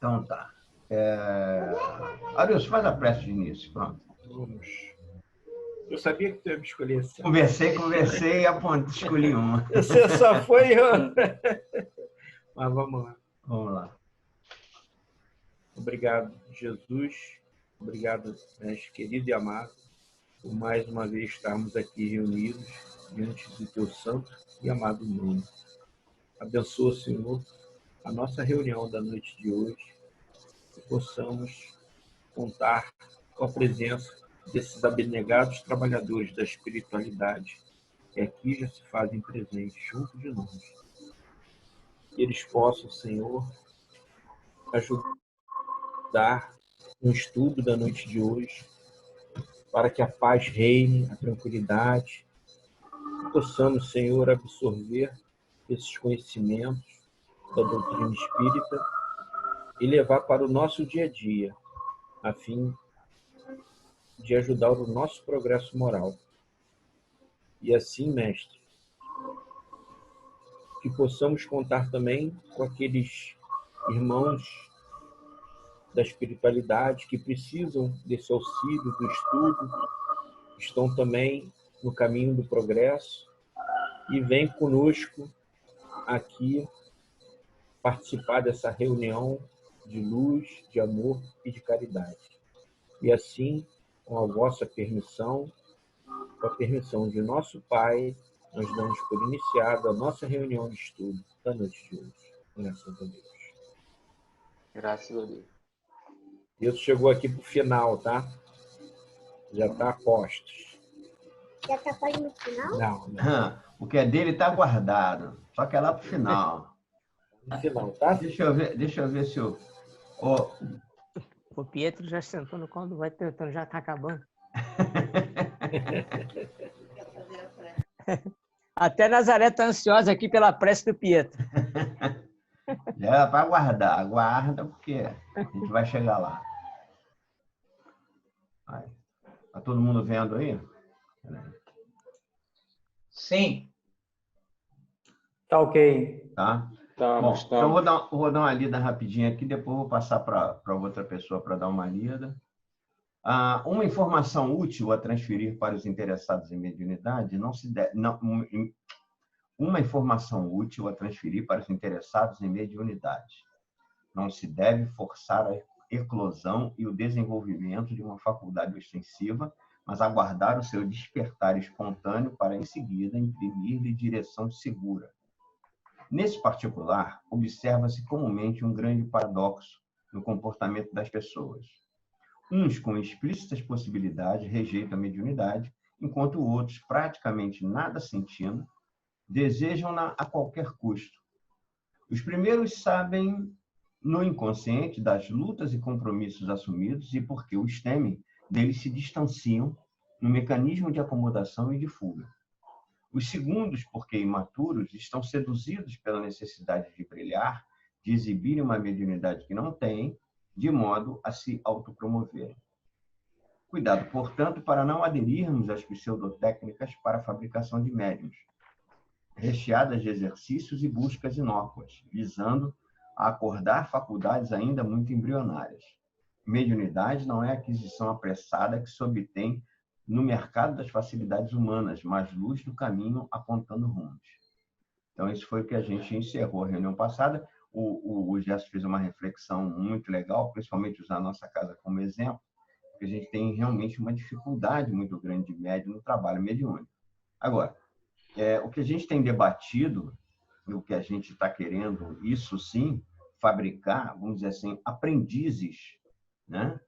Então tá. Arilson, faz a prece de início, pronto. Vamos. Eu sabia que tu ia me escolher assim. Conversei e escolhi uma. Você só foi eu. Mas vamos lá. Vamos lá. Obrigado, Jesus. Obrigado, mestre querido e amado, por mais uma vez estarmos aqui reunidos diante do teu santo e amado nome. Abençoa, Senhor, a nossa reunião da noite de hoje, que possamos contar com a presença desses abnegados trabalhadores da espiritualidade que aqui já se fazem presentes junto de nós. Que eles possam, Senhor, ajudar no estudo da noite de hoje, para que a paz reine, a tranquilidade, que possamos, Senhor, absorver esses conhecimentos da doutrina espírita e levar para o nosso dia a dia, a fim de ajudar o nosso progresso moral. E assim, mestre, que possamos contar também com aqueles irmãos da espiritualidade que precisam desse auxílio do estudo, estão também no caminho do progresso e vêm conosco aqui participar dessa reunião de luz, de amor e de caridade. E assim, com a vossa permissão, com a permissão de nosso Pai, nós damos por iniciada a nossa reunião de estudo da noite de hoje. Graças a Deus. Graças a Deus. Isso chegou aqui para o final, tá? Já está a postos. Já está quase no final? Não. O que é dele está guardado, só que é lá para o final. No final, tá? Deixa eu ver se eu... O Pietro já sentou no colo, vai tentando, já está acabando. Até Nazaré está ansiosa aqui pela prece do Pietro. Já é para aguardar, aguarda, porque a gente vai chegar lá. Está todo mundo vendo aí? Sim. Tá ok. Tá? Estamos. Então eu vou dar uma lida rapidinha aqui, depois vou passar para outra pessoa para dar uma lida. Uma informação útil a transferir para os interessados em mediunidade uma informação útil a transferir para os interessados em mediunidade. Não se deve forçar a eclosão e o desenvolvimento de uma faculdade ostensiva, mas aguardar o seu despertar espontâneo para, em seguida, imprimir-lhe direção segura. Nesse particular, observa-se comumente um grande paradoxo no comportamento das pessoas. Uns, com explícitas possibilidades, rejeitam a mediunidade, enquanto outros, praticamente nada sentindo, desejam-na a qualquer custo. Os primeiros sabem, no inconsciente, das lutas e compromissos assumidos e, porque os temem, deles se distanciam no mecanismo de acomodação e de fuga. Os segundos, porque imaturos, estão seduzidos pela necessidade de brilhar, de exibirem uma mediunidade que não têm, de modo a se autopromoverem. Cuidado, portanto, para não aderirmos às pseudotécnicas para a fabricação de médiuns, recheadas de exercícios e buscas inócuas, visando a acordar faculdades ainda muito embrionárias. Mediunidade não é a aquisição apressada que se obtém no mercado das facilidades humanas, mas luz do caminho apontando rumos. Então, isso foi o que a gente encerrou a reunião passada. O Gerson fez uma reflexão muito legal, principalmente usar a nossa casa como exemplo, porque a gente tem realmente uma dificuldade muito grande de médium no trabalho mediúnico. Agora, o que a gente tem debatido, e o que a gente está querendo, isso sim, fabricar, vamos dizer assim, aprendizes, né,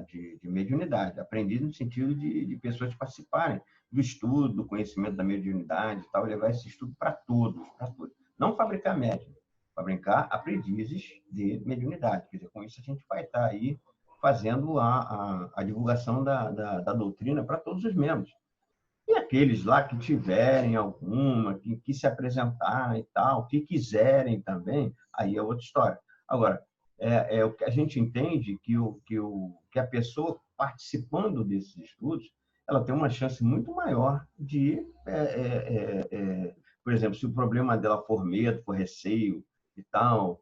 de mediunidade, aprendizes no sentido de pessoas que participarem do estudo, do conhecimento da mediunidade e tal, levar esse estudo para todos. Não fabricar médium, fabricar aprendizes de mediunidade. Quer dizer, com isso a gente vai estar aí fazendo a divulgação da doutrina para todos os membros. E aqueles lá que tiverem alguma, que se apresentarem e tal, que quiserem também, aí é outra história. Agora, o que a gente entende que a pessoa participando desses estudos, ela tem uma chance muito maior de, por exemplo, se o problema dela for medo, for receio e tal,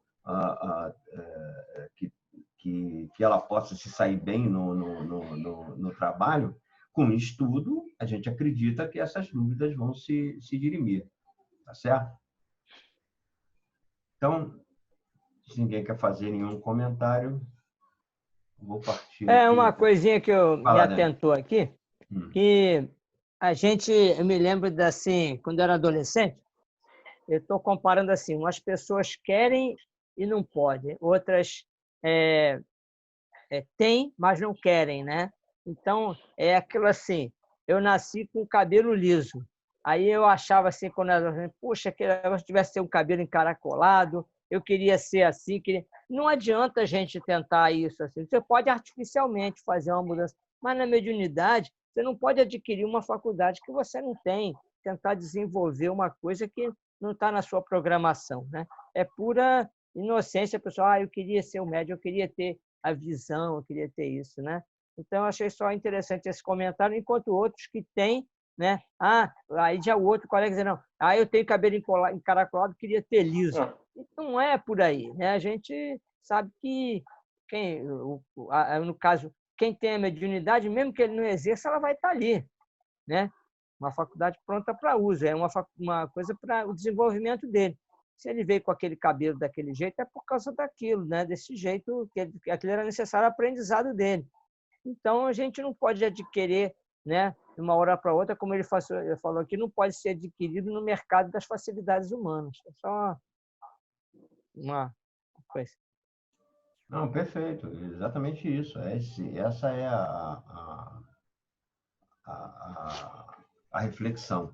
que que ela possa se sair bem no trabalho, com estudo, a gente acredita que essas dúvidas vão se dirimir. Tá certo? Então, se ninguém quer fazer nenhum comentário, vou partir aqui. Uma coisinha que me atentou aqui, que eu me lembro assim, quando eu era adolescente, eu estou comparando assim, umas pessoas querem e não podem, outras têm, mas não querem, né? Então, é aquilo assim, eu nasci com o cabelo liso. Aí eu achava assim, quando eu era, puxa, que eu tivesse um cabelo encaracolado, eu queria ser assim. Não adianta a gente tentar isso assim. Você pode artificialmente fazer uma mudança, mas na mediunidade, você não pode adquirir uma faculdade que você não tem, tentar desenvolver uma coisa que não está na sua programação, né? É pura inocência, pessoal. Eu queria ser o médium, eu queria ter a visão, eu queria ter isso, né? Então, eu achei só interessante esse comentário, enquanto outros que têm, né? Aí já o outro colega dizendo, não, eu tenho cabelo encaracolado, queria ter liso. Não é por aí, né? A gente sabe que, no caso, quem tem a mediunidade, mesmo que ele não exerça, ela vai estar ali, né? Uma faculdade pronta para uso, é uma coisa para o desenvolvimento dele. Se ele veio com aquele cabelo daquele jeito, é por causa daquilo, né? Desse jeito, que aquilo era necessário ao aprendizado dele. Então, a gente não pode adquirir, né, de uma hora para outra, como ele falou aqui, não pode ser adquirido no mercado das facilidades humanas. É só uma coisa. Não, perfeito. Exatamente isso. Essa é a reflexão.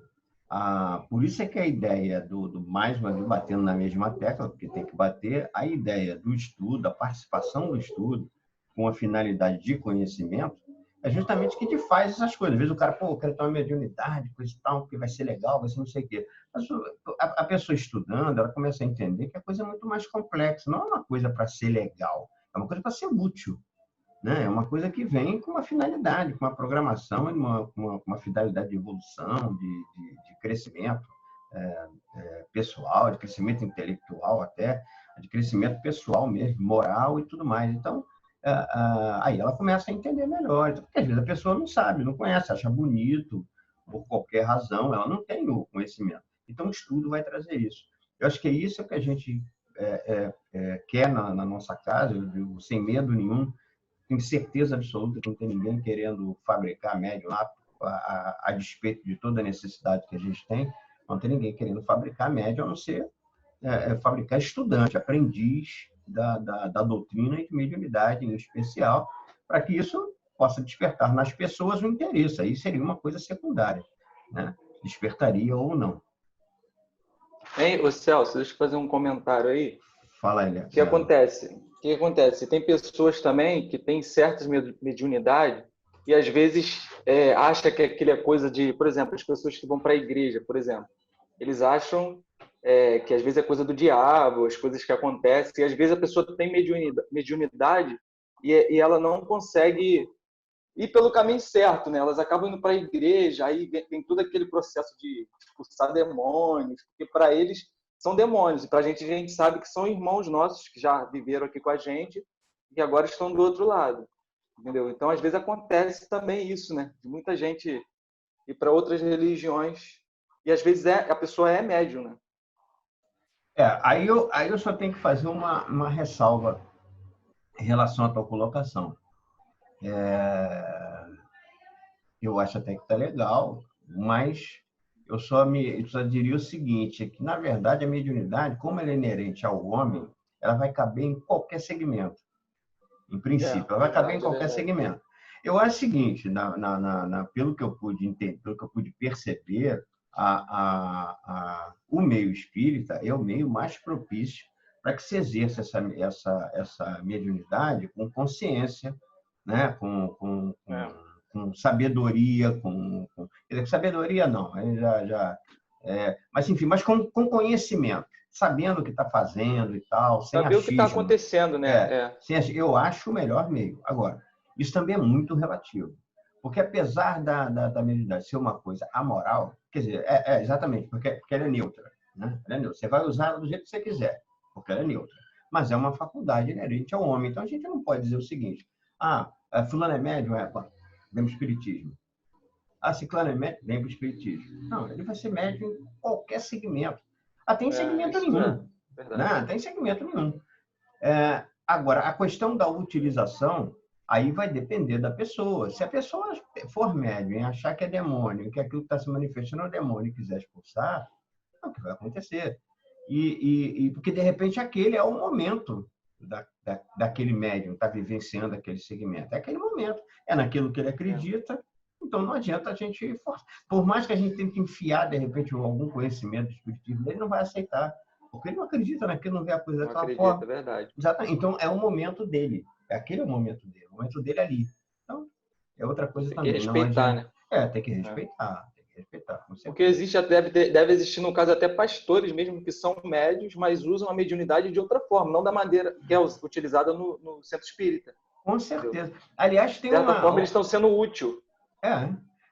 Por isso é que a ideia mais uma vez, batendo na mesma tecla, porque tem que bater, a ideia do estudo, a participação do estudo, com a finalidade de conhecimento, é justamente que te faz essas coisas. Às vezes o cara, eu quero ter uma mediunidade, coisa e tal, porque vai ser legal, vai ser não sei o quê. Mas a pessoa estudando, ela começa a entender que a coisa é muito mais complexa. Não é uma coisa para ser legal, é uma coisa para ser útil. Né? É uma coisa que vem com uma finalidade, com uma programação, uma finalidade de evolução, de crescimento pessoal, de crescimento intelectual até, de crescimento pessoal mesmo, moral e tudo mais. Então, aí ela começa a entender melhor. Porque às vezes a pessoa não sabe, não conhece, acha bonito, por qualquer razão, ela não tem o conhecimento. Então, o estudo vai trazer isso. Eu acho que é isso que a gente quer na nossa casa, eu digo, sem medo nenhum. Tenho certeza absoluta que não tem ninguém querendo fabricar médium lá, a despeito de toda a necessidade que a gente tem. Não tem ninguém querendo fabricar médium, a não ser fabricar estudante, aprendiz da doutrina e de mediunidade em especial, para que isso possa despertar nas pessoas o interesse. Aí seria uma coisa secundária, né? Despertaria ou não. Ô Celso, deixa eu fazer um comentário aí. Fala aí, O que acontece? Tem pessoas também que têm certas mediunidades e às vezes acha que aquilo é coisa de, por exemplo, as pessoas que vão para a igreja, por exemplo, eles acham que às vezes é coisa do diabo, as coisas que acontecem, e às vezes a pessoa tem mediunidade e ela não consegue ir pelo caminho certo, né? Elas acabam indo para a igreja, aí tem todo aquele processo de expulsar demônios, porque para eles são demônios, e para a gente sabe que são irmãos nossos que já viveram aqui com a gente e agora estão do outro lado, entendeu? Então, às vezes acontece também isso, né? De muita gente ir para outras religiões e às vezes a pessoa é médium, né? Aí eu só tenho que fazer uma ressalva em relação à tua colocação. Eu acho até que está legal, mas eu só diria o seguinte, que, na verdade, a mediunidade, como ela é inerente ao homem, ela vai caber em qualquer segmento. Em princípio, ela vai caber em qualquer segmento. Eu acho o seguinte, pelo que eu pude entender, pelo que eu pude perceber, o meio espírita é o meio mais propício para que se exerça essa mediunidade com consciência, né? com sabedoria, sabedoria não, mas enfim, mas com conhecimento, sabendo o que está fazendo e tal, sem saber achismo. O que está acontecendo, né? Eu acho o melhor meio. Agora, isso também é muito relativo, porque apesar da mediunidade ser uma coisa amoral, quer dizer, exatamente, porque ela é neutra, né? Ela é neutra. Você vai usar ela do jeito que você quiser, porque ela é neutra. mas é uma faculdade inerente ao homem. Então, a gente não pode dizer o seguinte, fulano é médium, vem para o espiritismo. Ciclano é médium, vem para o espiritismo. Não, ele vai ser médium em qualquer segmento. Até em segmento nenhum. Não, tem segmento nenhum. Agora, a questão da utilização, aí vai depender da pessoa. Se a pessoa for médium e achar que é demônio, que aquilo que está se manifestando é demônio e quiser expulsar, é o que vai acontecer. Porque, de repente, aquele é o momento daquele médium, está vivenciando aquele segmento. É aquele momento. É naquilo que ele acredita. Então, não adianta a gente forçar. Por mais que a gente tente enfiar, de repente, algum conhecimento do espiritismo, ele não vai aceitar. Porque ele não acredita naquilo, não vê a coisa daquela forma. É verdade. Exatamente. Então, é o momento dele. Aquele é o momento dele. O momento dele ali. Então, é outra coisa também. Tem que respeitar, né? Tem que respeitar. Tem que respeitar. Porque deve existir, no caso, até pastores mesmo que são médios, mas usam a mediunidade de outra forma, não da maneira que é utilizada no centro espírita. Com certeza. Entendeu? Aliás, tem de certa forma, eles estão sendo úteis.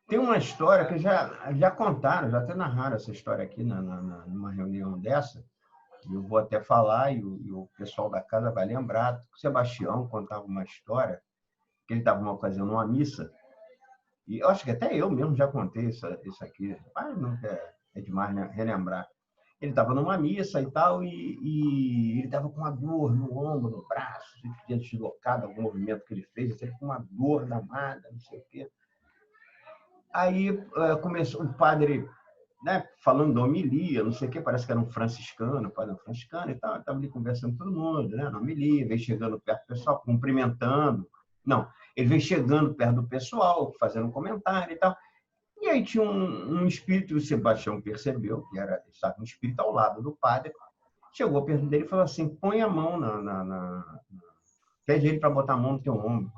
Tem uma história que já contaram, já até narraram essa história aqui numa reunião dessa. Eu vou até falar e o pessoal da casa vai lembrar. O Sebastião contava uma história que ele estava fazendo uma missa. E eu acho que até eu mesmo já contei isso aqui. Mas não é demais, né, relembrar. Ele estava numa missa e tal, e ele estava com uma dor no ombro, no braço, ele tinha deslocado algum movimento que ele fez, ele estava com uma dor danada, não sei o quê. Aí começou o padre, né, falando da homilia, não sei o quê, parece que era um franciscano, padre franciscano e tal, estava ali conversando com todo mundo, né, na homilia, veio chegando perto do pessoal, cumprimentando. Não, ele veio chegando perto do pessoal, fazendo um comentário e tal. E aí tinha um espírito, o Sebastião percebeu, que estava um espírito ao lado do padre, chegou perto dele e falou assim, põe a mão pede ele para botar a mão no teu ombro.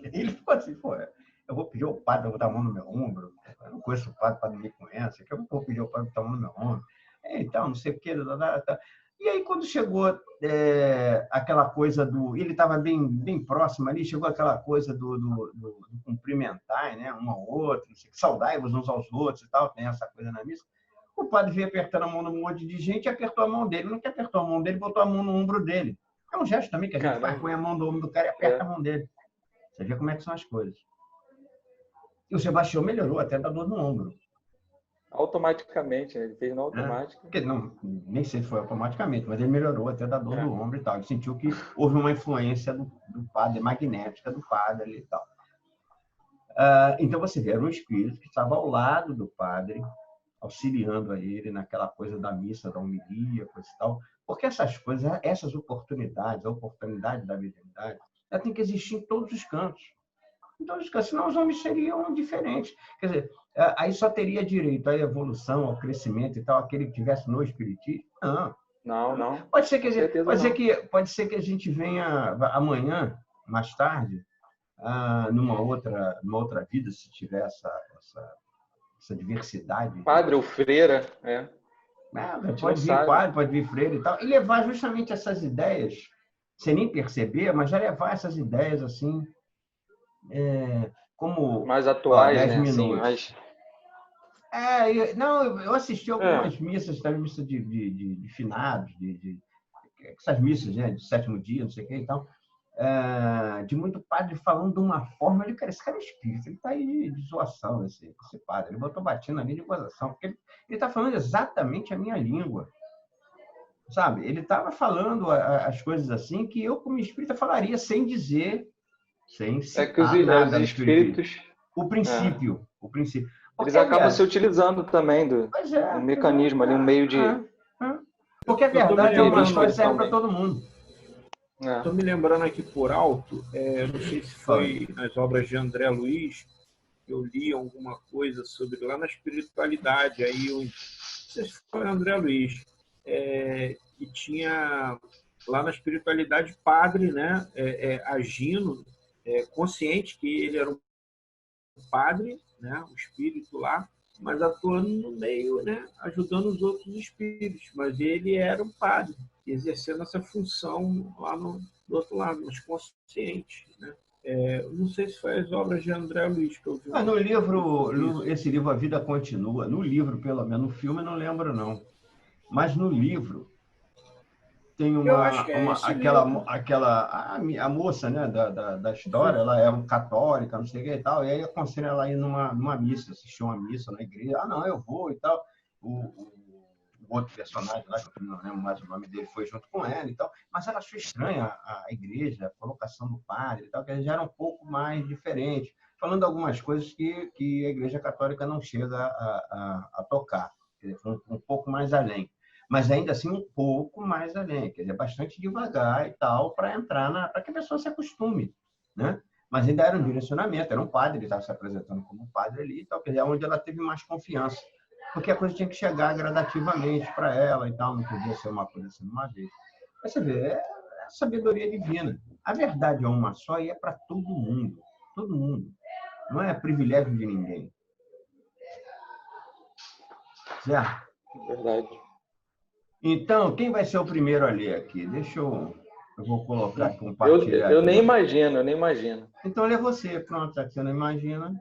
Ele falou assim, eu vou pedir ao padre para botar a mão no meu ombro, eu não conheço o padre, me conhece, que eu vou pedir ao padre para botar a mão no meu ombro, então, não sei o quê, E aí, quando chegou aquela coisa ele estava bem próximo ali, chegou aquela coisa do cumprimentar, né, um ao outro, saudai-vos uns aos outros e tal, tem essa coisa na missa. O padre veio apertando a mão num monte de gente e apertou a mão dele. Não que apertou a mão dele, botou a mão no ombro dele. É um gesto também que a gente faz, põe a mão no ombro do cara e aperta a mão dele. Você vê como é que são as coisas. E o Sebastião melhorou até da dor no ombro. Automaticamente, ele fez na automática. Nem sei se foi automaticamente, mas ele melhorou até da dor do ombro e tal. Ele sentiu que houve uma influência do padre, magnética do padre e tal. Então, você vê, era um espírito que estava ao lado do padre, auxiliando a ele naquela coisa da missa, da homilia, coisa e tal. Porque essas coisas, essas oportunidades, a oportunidade da mediunidade, ela tem que existir em todos os cantos. Então, senão os homens seriam diferentes. Quer dizer, aí só teria direito à evolução, ao crescimento e tal, aquele que estivesse no espiritismo? Não. Pode ser que a gente venha amanhã, mais tarde, numa outra vida, se tiver essa diversidade. Padre ou freira, Pode vir padre, pode vir freira e tal, e levar justamente essas ideias, sem nem perceber, mas já levar essas ideias assim, como mais atuais, 10 né? minutos. Eu assisti algumas missas, missa de finados, essas missas, né, de sétimo dia, não sei o que e tal, de muito padre falando de uma forma, esse cara é espírita, ele está aí de zoação, esse padre, ele botou batina ali de gozação, porque ele está falando exatamente a minha língua, sabe? Ele estava falando as coisas assim que eu, como espírita, falaria sem dizer, sem citar que os espíritos... O princípio. Eles acabam se utilizando também do mecanismo ali, um meio de... Porque a verdade é uma coisa que serve para todo mundo. Estou me lembrando aqui por alto, não sei se foi nas obras de André Luiz, que eu li alguma coisa sobre lá na espiritualidade, aí não sei se foi André Luiz, que tinha lá na espiritualidade padre, né, agindo, consciente que ele era um padre, né, o espírito lá, mas atuando no meio, né, ajudando os outros espíritos, mas ele era um padre, exercendo essa função lá do outro lado, mas consciente, né? Não sei se foi as obras de André Luiz que eu vi. No livro, esse livro A Vida Continua, no livro, pelo menos, no filme eu não lembro não, mas no livro tem Eu acho que é esse mesmo. a moça, né, da história, ela é uma católica, não sei o que e tal, e aí aconselha ela a ir numa missa, assistir uma missa na igreja. Ah, não, eu vou e tal. O outro personagem lá, que eu não lembro mais o nome dele, foi junto com ela e tal, mas ela achou estranha a igreja, a colocação do padre e tal, que já era um pouco mais diferente, falando algumas coisas que a igreja católica não chega a tocar, quer dizer, um pouco mais além. Mas ainda assim um pouco mais além, quer dizer, bastante devagar e tal, para entrar para que a pessoa se acostume, né? Mas ainda era um direcionamento, era um padre, ele estava se apresentando como um padre ali e tal, quer dizer, onde ela teve mais confiança, porque a coisa tinha que chegar gradativamente para ela e tal, não podia ser uma coisa assim de uma vez. Mas você vê, é a sabedoria divina. A verdade é uma só e é para todo mundo, não é privilégio de ninguém. Certo? Verdade. Então, quem vai ser o primeiro a ler aqui? Eu vou colocar aqui, compartilhar. Eu nem imagino. Então, lê você. Pronto, já que você não imagina.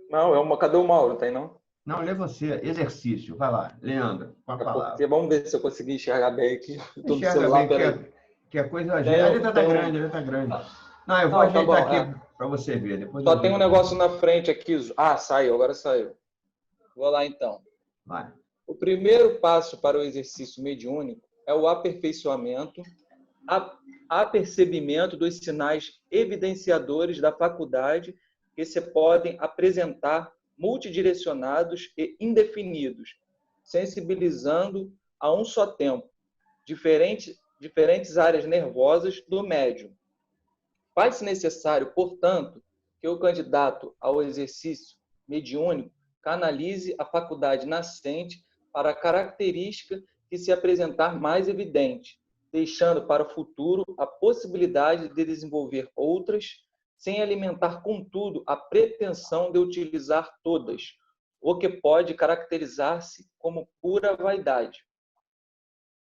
Não, cadê o Mauro? Tem não? Não, lê você. Exercício. Vai lá, Leandro, com a palavra. Porque, vamos ver se eu consegui enxergar bem aqui. Estou no Enxerga celular, bem, que a coisa... A letra está grande, a letra está grande. Não, eu vou ajeitar aqui para você ver. Depois só tem um negócio na frente aqui. Ah, agora saiu. Vou lá, então. Vai. O primeiro passo para o exercício mediúnico é o aperfeiçoamento, apercebimento dos sinais evidenciadores da faculdade que se podem apresentar multidirecionados e indefinidos, sensibilizando a um só tempo diferentes áreas nervosas do médium. Faz-se necessário, portanto, que o candidato ao exercício mediúnico canalize a faculdade nascente para a característica que se apresentar mais evidente, deixando para o futuro a possibilidade de desenvolver outras, sem alimentar, contudo, a pretensão de utilizar todas, o que pode caracterizar-se como pura vaidade.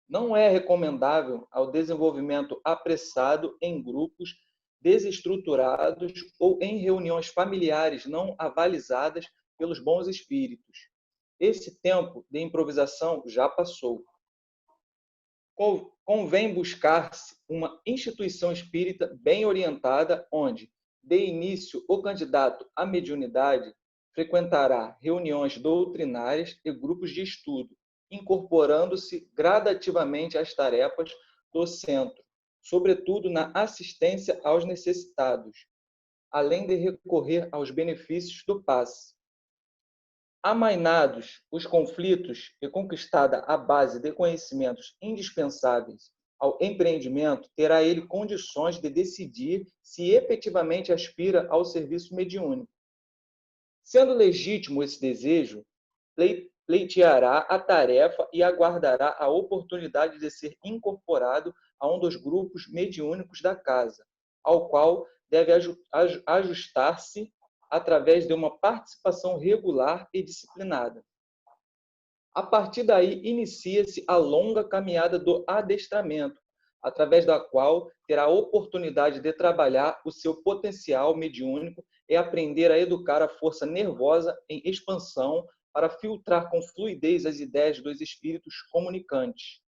Não é recomendável ao desenvolvimento apressado em grupos desestruturados ou em reuniões familiares não avalizadas pelos bons espíritos. Esse tempo de improvisação já passou. Convém buscar-se uma instituição espírita bem orientada, onde, de início, o candidato à mediunidade frequentará reuniões doutrinárias e grupos de estudo, incorporando-se gradativamente às tarefas do centro, sobretudo na assistência aos necessitados, além de recorrer aos benefícios do passe. Amainados os conflitos e conquistada a base de conhecimentos indispensáveis ao empreendimento, terá ele condições de decidir se efetivamente aspira ao serviço mediúnico. Sendo legítimo esse desejo, pleiteará a tarefa e aguardará a oportunidade de ser incorporado a um dos grupos mediúnicos da casa, ao qual deve ajustar-se através de uma participação regular e disciplinada. A partir daí, inicia-se a longa caminhada do adestramento, através da qual terá a oportunidade de trabalhar o seu potencial mediúnico e aprender a educar a força nervosa em expansão para filtrar com fluidez as ideias dos espíritos comunicantes,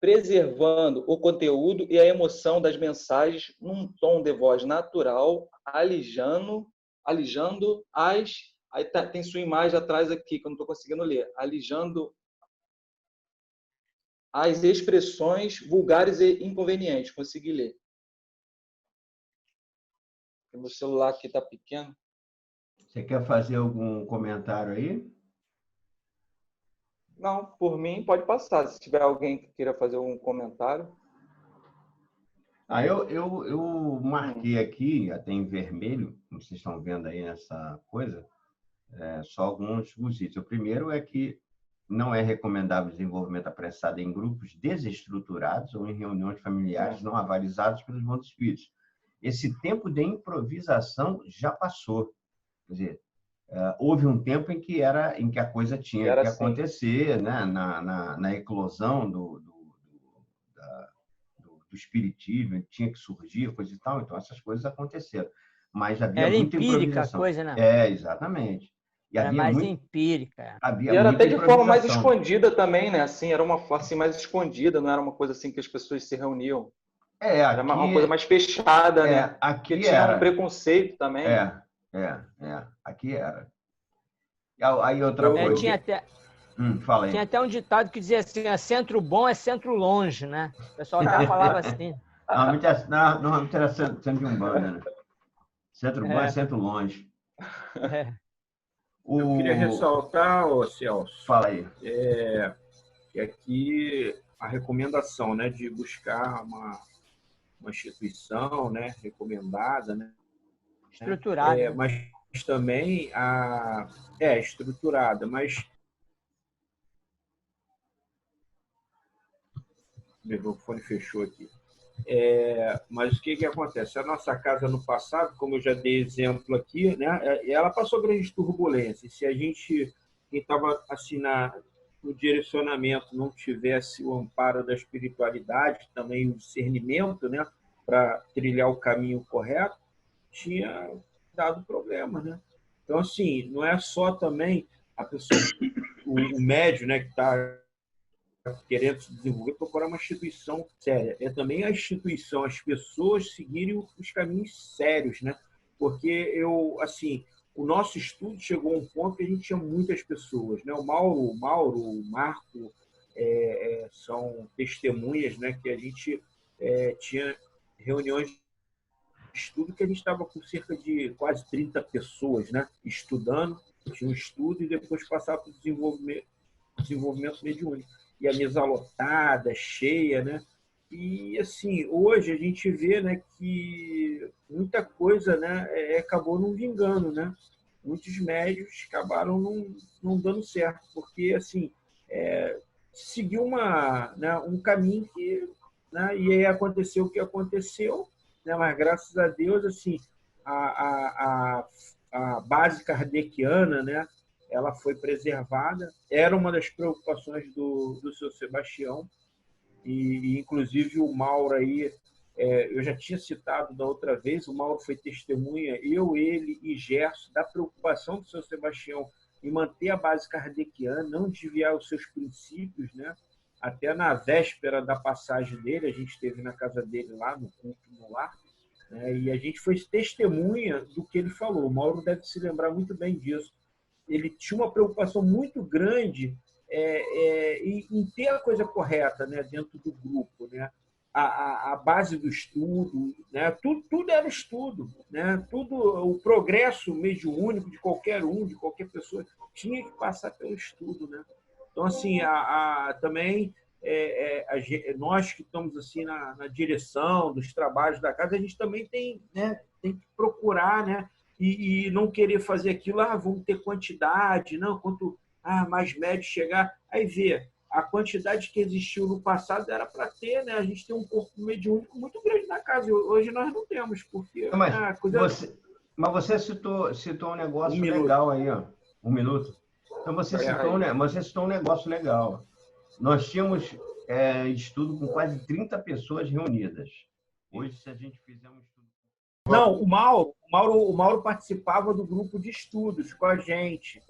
preservando o conteúdo e a emoção das mensagens num tom de voz natural, alijando as... Aí tem sua imagem atrás aqui, que eu não estou conseguindo ler. Alijando as expressões vulgares e inconvenientes. Consegui ler. Meu celular aqui está pequeno. Você quer fazer algum comentário aí? Não, por mim pode passar. Se tiver alguém que queira fazer um comentário. Eu marquei aqui, até em vermelho, como vocês estão vendo aí nessa coisa, só alguns itens. O primeiro é que não é recomendável o desenvolvimento apressado em grupos desestruturados ou em reuniões familiares não avalizadas pelos bons espíritos. Esse tempo de improvisação já passou. Quer dizer, houve um tempo em que a coisa tinha que acontecer, né? na eclosão do espiritismo, tinha que surgir, coisa e tal. Então, essas coisas aconteceram. Mas havia muita improvisação. Era empírica a coisa, né? Exatamente. E Era havia mais muito, empírica. havia E era muita até de forma mais improvisação. escondida também, né? Assim, era uma assim mais escondida, não era uma coisa assim que as pessoas se reuniam. Era uma coisa mais fechada, né? Porque aqui tinha um era. preconceito também, né? Aqui era. Aí outra É, coisa. Fala aí. tinha até um ditado que dizia assim, centro bom é centro longe, né? O pessoal até falava assim. Normalmente era centro de Umbanda, né? Centro bom é É, centro longe. é. Eu queria ressaltar, Celso, Fala aí. que aqui a recomendação, né, de buscar uma instituição, né, recomendada, né, Estruturada. mas também estruturada, mas o microfone fechou aqui. Mas o que acontece? A nossa casa no passado, como eu já dei exemplo aqui, né, ela passou grandes turbulências. Se a gente, quem estava assim no direcionamento, não tivesse o amparo da espiritualidade, também o discernimento, né, para trilhar o caminho correto, tinha dado problema, né? Então, assim, não é só também a pessoa, o médio, né, que está querendo se desenvolver, procurar uma instituição séria. É também a instituição, as pessoas seguirem os caminhos sérios, né? Porque o nosso estudo chegou a um ponto que a gente tinha muitas pessoas, né? O Marco são testemunhas, né? Que a gente tinha reuniões de estudo que a gente estava com cerca de quase 30 pessoas, né? Estudando, tinha um estudo e depois passava para o desenvolvimento mediúnico. E a mesa lotada, cheia, né? E, assim, hoje a gente vê, né, que muita coisa, né, acabou não vingando, né? Muitos médios acabaram não dando certo, porque, assim, seguiu um caminho que... Né, e aí aconteceu o que aconteceu, né? Mas, graças a Deus, assim, a base kardeciana, né, ela foi preservada. Era uma das preocupações do seu Sebastião, e inclusive o Mauro aí, eu já tinha citado da outra vez, o Mauro foi testemunha, ele e Gerson, da preocupação do seu Sebastião em manter a base kardeciana, não desviar os seus princípios, né? Até na véspera da passagem dele, a gente esteve na casa dele lá, no culto no lar, né? E a gente foi testemunha do que ele falou. O Mauro deve se lembrar muito bem disso. Ele tinha uma preocupação muito grande em ter a coisa correta, né, dentro do grupo, né? A base do estudo, né? Tudo era estudo, né? Tudo, o progresso mediúnico de qualquer de qualquer pessoa, tinha que passar pelo estudo, né? Então, assim, também nós que estamos assim na direção dos trabalhos da casa, a gente também tem que procurar, né? E não querer fazer aquilo, vamos ter quantidade, não, quanto mais médios chegar, aí vê, a quantidade que existiu no passado era para ter, né? A gente tem um corpo mediúnico muito grande na casa, hoje nós não temos, porque... Mas você citou um negócio legal aí, ó. Um minuto. Então, você citou um negócio legal. Nós tínhamos estudo com quase 30 pessoas reunidas. Hoje, se a gente fizer um estudo... Não, o Mauro participava do grupo de estudos com a gente,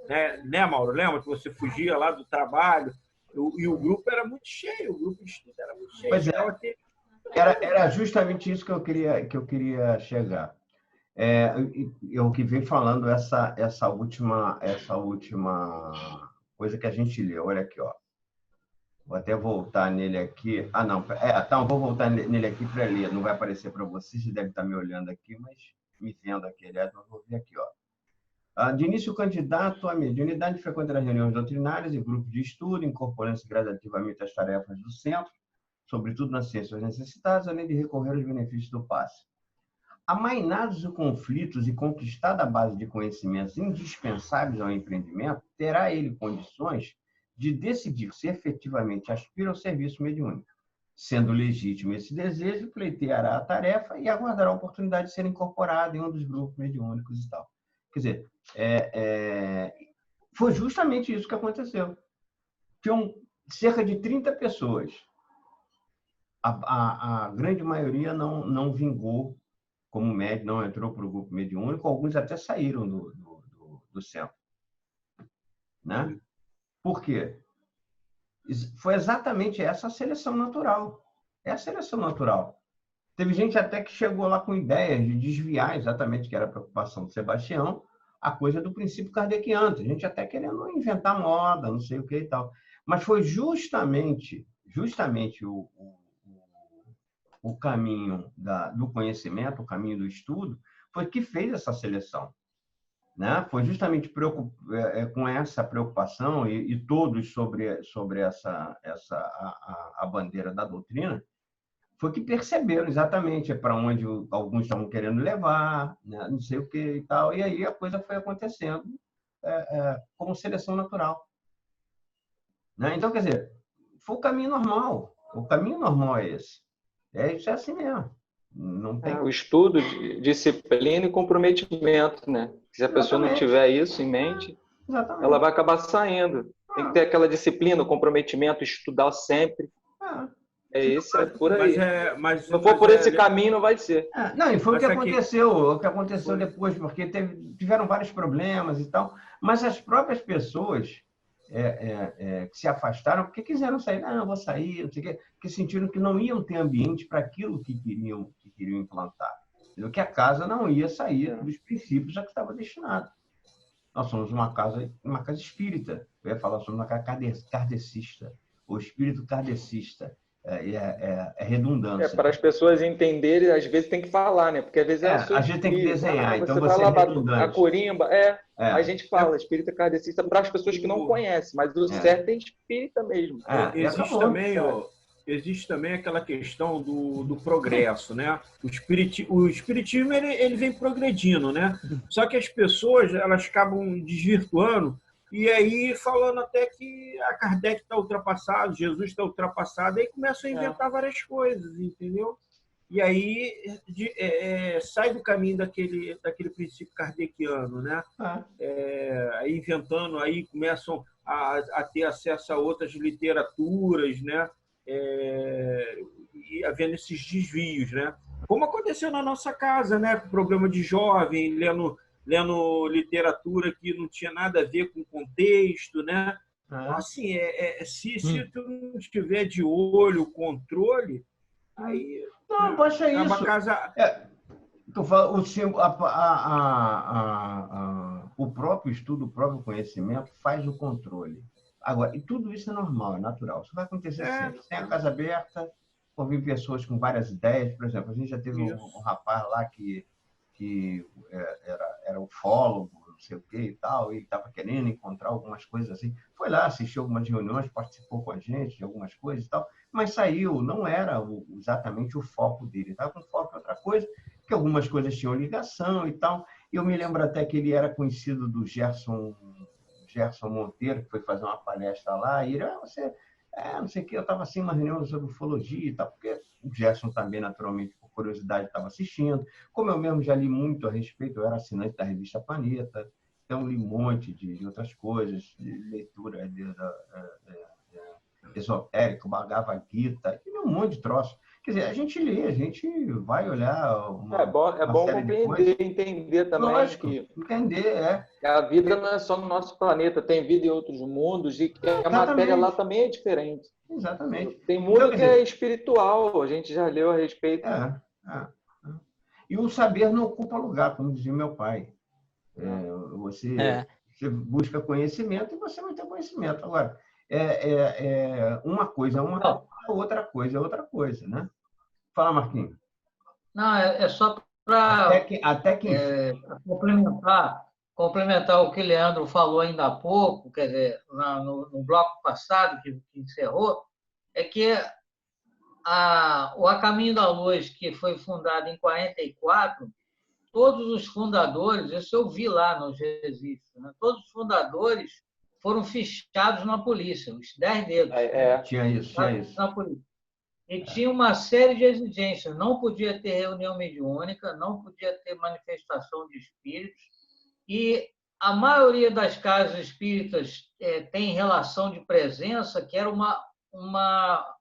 né, Mauro? Lembra que você fugia lá do trabalho? E o grupo era muito cheio, o grupo de estudo era muito cheio. Pois era justamente isso que eu queria chegar. Eu que venho falando essa última coisa que a gente leu. Olha aqui, ó. Vou até voltar nele aqui. Não. Então, vou voltar nele aqui para ler. Não vai aparecer para vocês, você deve estar me olhando aqui, mas me vendo aqui. Aliás, eu vou ver aqui, ó. De início, o candidato à mediunidade frequenta as reuniões doutrinárias e grupos de estudo, incorporando-se gradativamente às tarefas do centro, sobretudo nas ciências necessitadas, além de recorrer aos benefícios do passe. Amainados de conflitos e conquistada a base de conhecimentos indispensáveis ao empreendimento, terá ele condições de decidir se efetivamente aspira ao serviço mediúnico. Sendo legítimo esse desejo, pleiteará a tarefa e aguardará a oportunidade de ser incorporado em um dos grupos mediúnicos e tal. Quer dizer, foi justamente isso que aconteceu. Tinham cerca de 30 pessoas. A grande maioria não vingou como médium, não entrou para o grupo mediúnico, alguns até saíram do centro. né? Por quê? Foi exatamente essa a seleção natural. É a seleção natural. Teve gente até que chegou lá com ideias de desviar exatamente, que era a preocupação de Sebastião, a coisa do princípio kardeciano. A gente até querendo inventar moda, não sei o que e tal. Mas foi justamente o caminho do conhecimento, o caminho do estudo, foi que fez essa seleção. Né? Foi justamente com essa preocupação e todos sobre a bandeira da doutrina, foi que perceberam exatamente para onde alguns estavam querendo levar, né? Não sei o que e tal, e aí a coisa foi acontecendo como seleção natural. Né? Então, quer dizer, foi o caminho normal. O caminho normal é esse. Isso é assim mesmo. Não tem... O estudo, disciplina e comprometimento, né? Se a pessoa não tiver isso em mente, ela vai acabar saindo. Tem que ter aquela disciplina, o comprometimento, estudar sempre. É por aí. Se não for por esse caminho, não vai ser. Não, e foi o que aconteceu depois, porque tiveram vários problemas e tal, mas as próprias pessoas que se afastaram porque quiseram sair. Não, eu vou sair, não sei o quê, porque sentiram que não iam ter ambiente para aquilo que queriam implantar. Que a casa não ia sair dos princípios a que estava destinado. Nós somos uma casa espírita. Eu ia falar sobre uma casa kardecista, o espírito kardecista. É redundância. Para as pessoas entenderem, às vezes tem que falar, né? Porque às vezes a gente tem que desenhar, então você é redundante. A corimba, a gente fala espírita kardecista para as pessoas que não conhecem, mas o certo é espírita mesmo. Existe também aquela questão do progresso, né? O espiritismo ele vem progredindo, né? Só que as pessoas elas acabam desvirtuando e aí falando até que a Kardec está ultrapassado, Jesus está ultrapassado, aí começam a inventar várias coisas, entendeu? E aí sai do caminho daquele princípio kardeciano, né? Aí inventando, aí começam a ter acesso a outras literaturas, né? E havendo esses desvios, né? Como aconteceu na nossa casa, né? Com o programa de jovem, lendo literatura que não tinha nada a ver com o contexto, né? Então, assim, se tu não estiver de olho, controle, aí... Não, baixa isso. A casa... o próprio estudo, o próprio conhecimento faz o controle. Agora, e tudo isso é normal, é natural. Isso vai acontecer sempre. Tem a casa aberta, convive pessoas com várias ideias. Por exemplo, a gente já teve um rapaz lá que era ufólogo, não sei o que e tal, e estava querendo encontrar algumas coisas assim. Foi lá, assistiu algumas reuniões, participou com a gente de algumas coisas e tal, mas saiu, não era exatamente o foco dele. Estava com foco em outra coisa, que algumas coisas tinham ligação e tal. E eu me lembro até que ele era conhecido do Gerson Monteiro, que foi fazer uma palestra lá, e ele, você... não sei o que, eu estava assim, uma reunião sobre ufologia e tal, porque o Gerson também, naturalmente, por curiosidade, estava assistindo. Como eu mesmo já li muito a respeito, eu era assinante da revista Planeta, então li um monte de outras coisas, de leitura esotérica, Bhagavad Gita, li um monte de troços. Quer dizer, a gente lê, a gente vai olhar é bom compreender, entender também. Lógico, que entender, a vida não é só no nosso planeta, tem vida em outros mundos e que a matéria lá também é diferente. Exatamente. Tem mundo que é espiritual, a gente já leu a respeito. E o saber não ocupa lugar, como dizia meu pai. Você busca conhecimento e você vai ter conhecimento. Agora, uma coisa é uma coisa, outra coisa é outra coisa, né? Fala, Marquinhos. Não, é só para complementar o que o Leandro falou ainda há pouco, quer dizer, no bloco passado, que encerrou, é que o A Caminho da Luz, que foi fundado em 1944, todos os fundadores, isso eu vi lá nos registros, né? Todos os fundadores foram fichados na polícia, os 10 dedos. Tinha isso. Na polícia. E tinha uma série de exigências. Não podia ter reunião mediúnica, não podia ter manifestação de espíritos. E a maioria das casas espíritas tem relação de presença, que era uma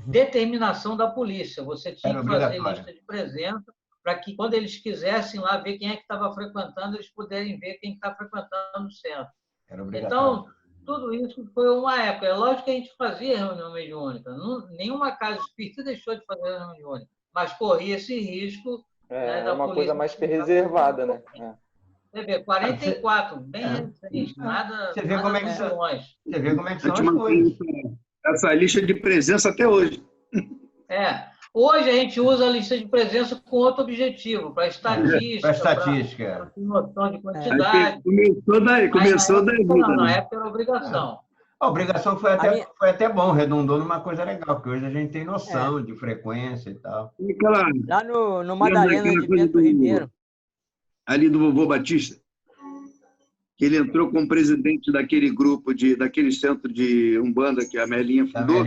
determinação da polícia. Você tinha que fazer lista de presença para que, quando eles quisessem lá ver quem é que estava frequentando, eles puderem ver quem está frequentando o centro. Era obrigatório. Então, tudo isso foi uma época. É lógico que a gente fazia reunião mediúnica. Nenhuma casa espírita deixou de fazer reunião mediúnica, mas corria esse risco, né, É da uma coisa polícia. mais reservada, né? Você vê, 44, bem recente, Você vê como é que muito longe. Você vê como é que A são gente as coisas. mantém essa lista de presença até hoje. Hoje a gente usa a lista de presença com outro objetivo, para estatística, Para estatística. para noção de Aí quantidade. começou daí. Não, na época era obrigação. A obrigação foi até bom, redundou numa coisa legal, porque hoje a gente tem noção de frequência e tal. Lá no Madalena de Bento Ribeiro. Ali do Vovô Batista, que ele entrou como presidente daquele grupo, daquele centro de Umbanda que a Melinha fundou.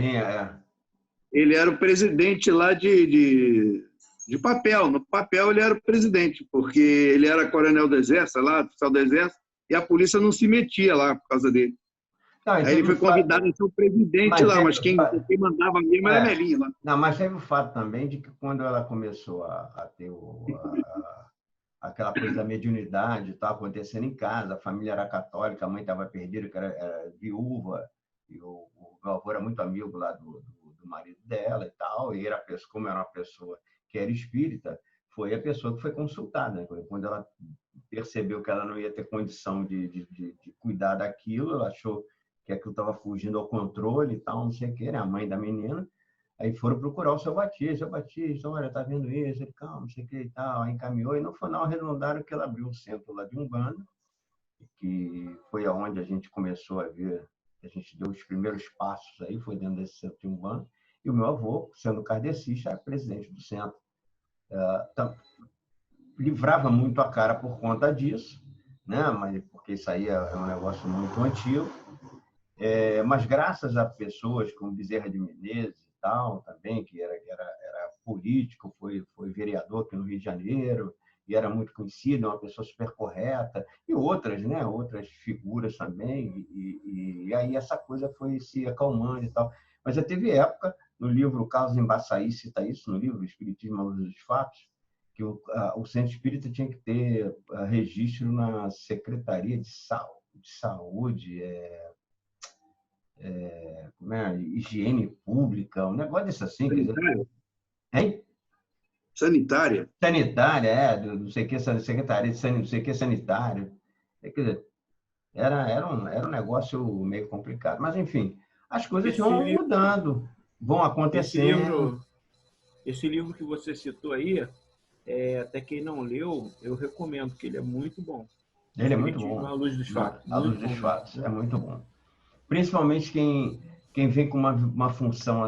Ele era o presidente lá de papel. No papel ele era o presidente, porque ele era coronel do Exército, lá, oficial do Exército, e a polícia não se metia lá por causa dele. Não, aí ele foi convidado a ser o presidente lá, mas quem mandava mesmo era a Melinha lá. Não, mas teve o fato também de que quando ela começou a ter aquela coisa da mediunidade, estava acontecendo em casa, a família era católica, a mãe estava perdida, que era viúva, e o meu avô era muito amigo lá do marido dela e tal, e como era uma pessoa que era espírita, foi a pessoa que foi consultada. Quando ela percebeu que ela não ia ter condição de cuidar daquilo, ela achou que aquilo estava fugindo ao controle e tal, não sei o que, né? A mãe da menina. Aí foram procurar o seu Batista, olha, tá vendo isso? Ele, calma, não sei o que e tal. Aí encaminhou, e no final arredondaram que ela abriu um centro lá de Umbanda, que foi aonde a gente começou a ver, a gente deu os primeiros passos aí, foi dentro desse centro de Umbanda, e o meu avô, sendo kardecista, era presidente do centro. Livrava muito a cara por conta disso, né? Mas, porque isso aí é um negócio muito antigo, mas graças a pessoas como Bezerra de Menezes, tal, também, que era político, foi vereador aqui no Rio de Janeiro, e era muito conhecido, uma pessoa super correta, e outras, né? Outras figuras também, e aí essa coisa foi se acalmando e tal. Mas já teve época, no livro Carlos Embaçaí cita isso, no livro Espiritismo à Luz dos Fatos, que o centro espírita tinha que ter registro na Secretaria de Saúde, higiene pública, um negócio desse assim. Sanitária? Hein? Sanitária? Sanitária, não sei o que, secretaria de não sei o que, sanitário. Quer dizer, era um negócio meio complicado. Mas, enfim, as coisas vão mudando, vão acontecendo. Esse livro que você citou aí, até quem não leu, eu recomendo, porque ele é muito bom. Ele é muito bom. À Luz dos Fatos. À Luz dos Fatos, é muito bom. Principalmente quem vem com uma função,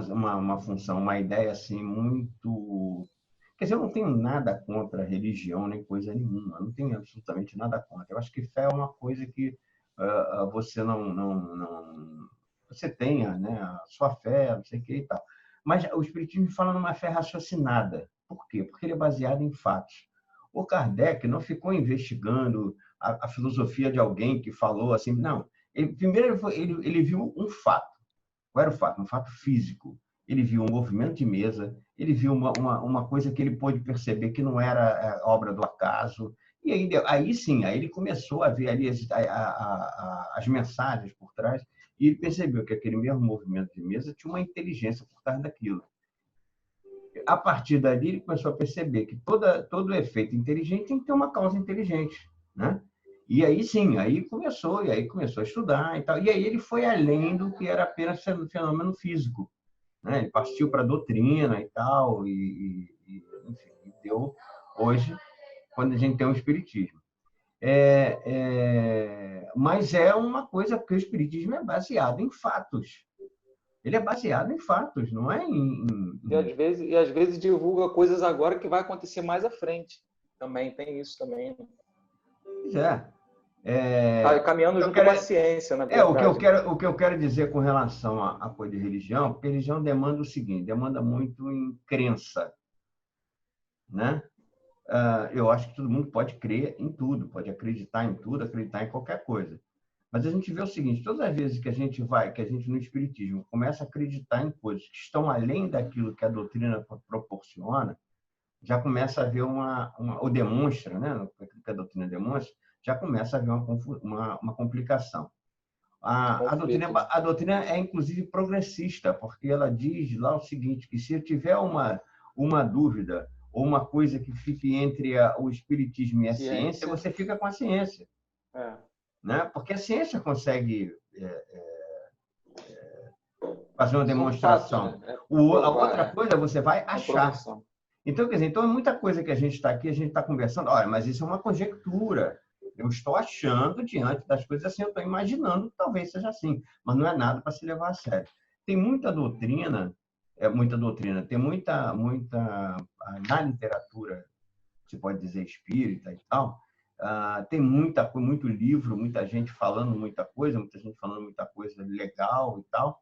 uma ideia assim muito... Quer dizer, eu não tenho nada contra a religião, nem coisa nenhuma. Eu não tenho absolutamente nada contra. Eu acho que fé é uma coisa que você não... Você tenha, né, a sua fé, não sei o que e tal. Mas o Espiritismo fala numa fé raciocinada. Por quê? Porque ele é baseado em fatos. O Kardec não ficou investigando a filosofia de alguém que falou assim, não. Primeiro, ele viu um fato. Qual era o fato? Um fato físico. Ele viu um movimento de mesa, ele viu uma coisa que ele pôde perceber que não era obra do acaso. E aí sim, aí ele começou a ver ali as mensagens por trás, e ele percebeu que aquele mesmo movimento de mesa tinha uma inteligência por trás daquilo. A partir dali, ele começou a perceber que todo efeito inteligente tem que ter uma causa inteligente, né? E aí sim, aí começou a estudar e tal. E aí ele foi além do que era apenas fenômeno físico, né? Ele partiu para a doutrina e tal, enfim, deu hoje, quando a gente tem o espiritismo. Mas é uma coisa, porque o espiritismo é baseado em fatos. Ele é baseado em fatos, não é E às vezes divulga coisas agora que vai acontecer mais à frente. Também tem isso também. Pois é. Caminhando junto com a ciência, né? O que eu quero dizer com relação à coisa de religião, porque religião demanda o seguinte, demanda muito em crença, né? Eu acho que todo mundo pode crer em tudo, pode acreditar em tudo, acreditar em qualquer coisa. Mas a gente vê o seguinte, todas as vezes que a gente no Espiritismo começa a acreditar em coisas que estão além daquilo que a doutrina proporciona, já começa a haver ou demonstra, né? Aquilo que a doutrina demonstra, já começa a haver uma complicação. A doutrina é, inclusive, progressista, porque ela diz lá o seguinte, que se eu tiver uma dúvida ou uma coisa que fique entre o espiritismo e a ciência, você fica com a ciência. Né? Porque a ciência consegue fazer uma demonstração. Fatos, né? A outra coisa você vai achar. Então, quer dizer, então, muita coisa que a gente está aqui, a gente está conversando, olha, mas isso é uma conjectura. Eu estou achando, diante das coisas assim, eu estou imaginando que talvez seja assim, mas não é nada para se levar a sério. Tem muita doutrina, tem muita na literatura, se pode dizer espírita e tal, tem muito livro, muita gente falando muita coisa legal e tal,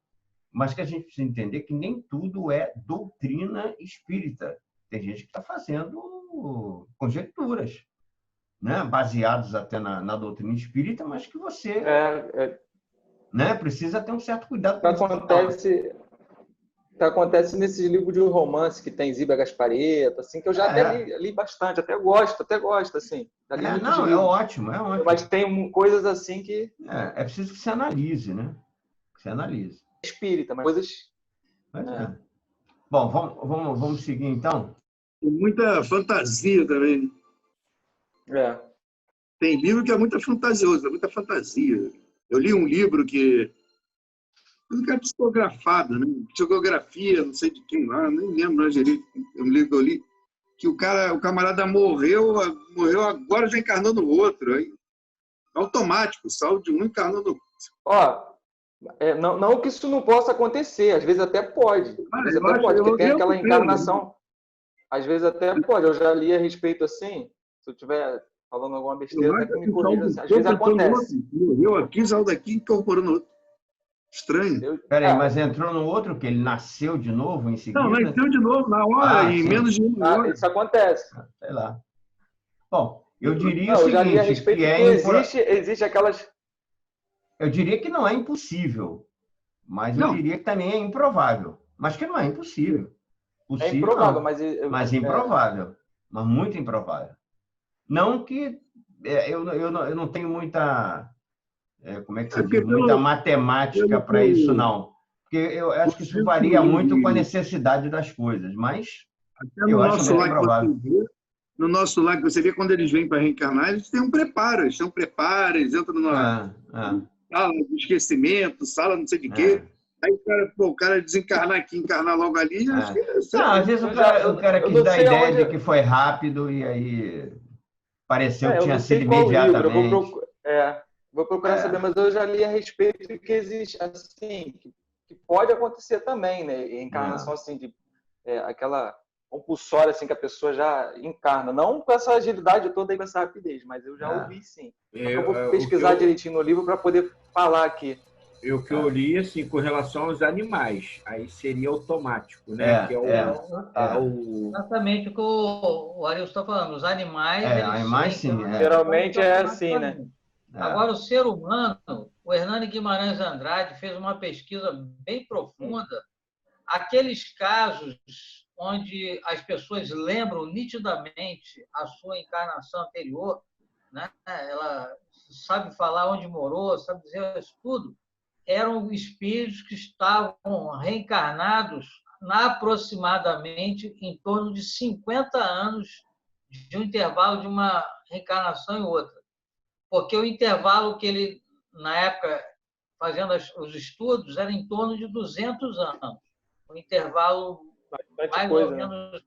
mas que a gente precisa entender que nem tudo é doutrina espírita. Tem gente que está fazendo conjecturas, né? Baseados até na doutrina espírita, mas que você né? Precisa ter um certo cuidado. Acontece nesses livros de romance que tem Zíbia Gasparetto, assim, que eu já até li bastante, até gosto, assim. É ótimo. Mas tem coisas assim que... É preciso que se analise, né? Que se analise. Espírita, mas coisas... Bom, vamos seguir, então? Tem muita fantasia também. Tem livro que é muito fantasioso, é muita fantasia. Eu li um livro que é psicografado, né? Psicografia, não sei de quem lá, nem lembro mais direito. É um livro que eu li, que o camarada morreu agora já encarnou no outro. Aí, automático, saiu de um encarnou no outro. Não que isso não possa acontecer, às vezes até pode. Porque tem aquela encarnação. Às vezes até pode. Eu já li a respeito assim, se eu estiver falando alguma besteira, até que me corrija assim. Às vezes acontece. Morreu aqui, saiu daqui e incorporou no outro. Estranho. Peraí, mas entrou no outro, que ele nasceu de novo em seguida? Não, nasceu de novo, na hora, em menos de uma hora. Isso acontece. Sei lá. Bom, eu diria o seguinte... Eu já li a respeito que existe aquelas... Eu diria que não é impossível, mas eu diria que também é improvável. Mas que não é impossível. É improvável, mas improvável. Mas muito improvável. Não que... Eu não tenho muita... como é que se diz? Muita matemática para isso, não. Porque eu acho que isso varia muito com a necessidade das coisas, mas eu acho muito improvável. No nosso lar, que você vê, quando eles vêm para reencarnar, eles têm um preparo. Eles entram numa sala de esquecimento, sala não sei de quê. Aí o cara desencarnar aqui, encarnar logo ali... Às vezes o cara quis dar a ideia de que foi rápido e aí pareceu que tinha sido imediatamente. Vou procurar saber, mas eu já li a respeito de que existe, assim, que pode acontecer também, né? Encarnação, assim, de aquela compulsória, assim, que a pessoa já encarna. Não com essa agilidade toda e com essa rapidez, mas eu já ouvi, sim. Eu vou pesquisar direitinho no livro para poder falar aqui. O que eu li, assim, com relação aos animais, aí seria automático, né? Exatamente o que o Arilson está falando. Os animais... animais, sim. Geralmente é assim, né? Agora, o ser humano, o Hernani Guimarães Andrade fez uma pesquisa bem profunda. Aqueles casos onde as pessoas lembram nitidamente a sua encarnação anterior, né? Ela sabe falar onde morou, sabe dizer isso tudo, eram espíritos que estavam reencarnados aproximadamente em torno de 50 anos de um intervalo de uma reencarnação e outra. Porque o intervalo que ele, na época, fazendo os estudos, era em torno de 200 anos. O intervalo mais ou menos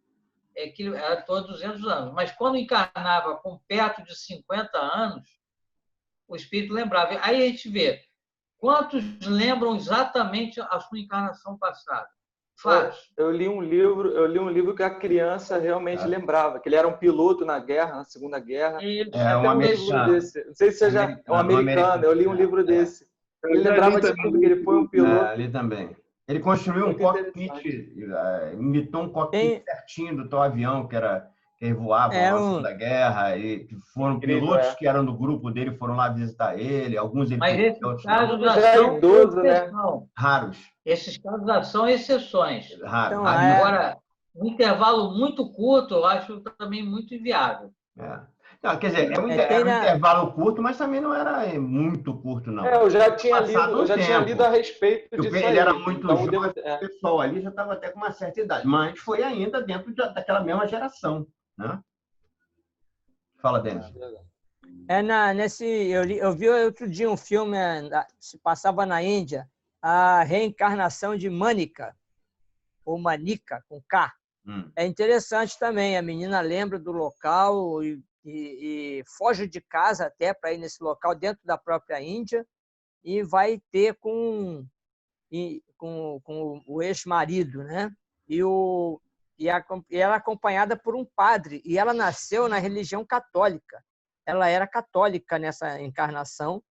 era em torno de 200 anos. Mas quando encarnava com perto de 50 anos, o espírito lembrava. Aí a gente vê quantos lembram exatamente a sua encarnação passada. Eu li um livro que a criança realmente lembrava, que ele era um piloto na guerra, na Segunda Guerra. Um americano. Não sei se seja um americano. Eu li um livro desse. Ele lembrava de tudo, que ele foi um piloto. Ali também. Ele construiu um cockpit, imitou um cockpit certinho do teu avião, que voava na Segunda Guerra, e foram pilotos que eram do grupo dele, foram lá visitar ele, alguns ele... Mas esses casos já são exceção. Raros. Esses casos já são exceções. Raros. Agora, um intervalo muito curto, eu acho também muito inviável. Não, quer dizer, era um intervalo curto, mas também não era muito curto, não. Eu já tinha lido a respeito disso aí. Ele era muito jovem, o pessoal ali já estava até com uma certa idade, mas foi ainda dentro daquela mesma geração, né? Fala, Denis. Eu vi outro dia um filme, se passava na Índia, a reencarnação de Manika, ou Manika, com K. É interessante também, a menina lembra do local e foge de casa até para ir nesse local dentro da própria Índia e vai ter com o ex-marido, né? E ela é acompanhada por um padre, e ela nasceu na religião católica. Ela era católica nessa encarnação,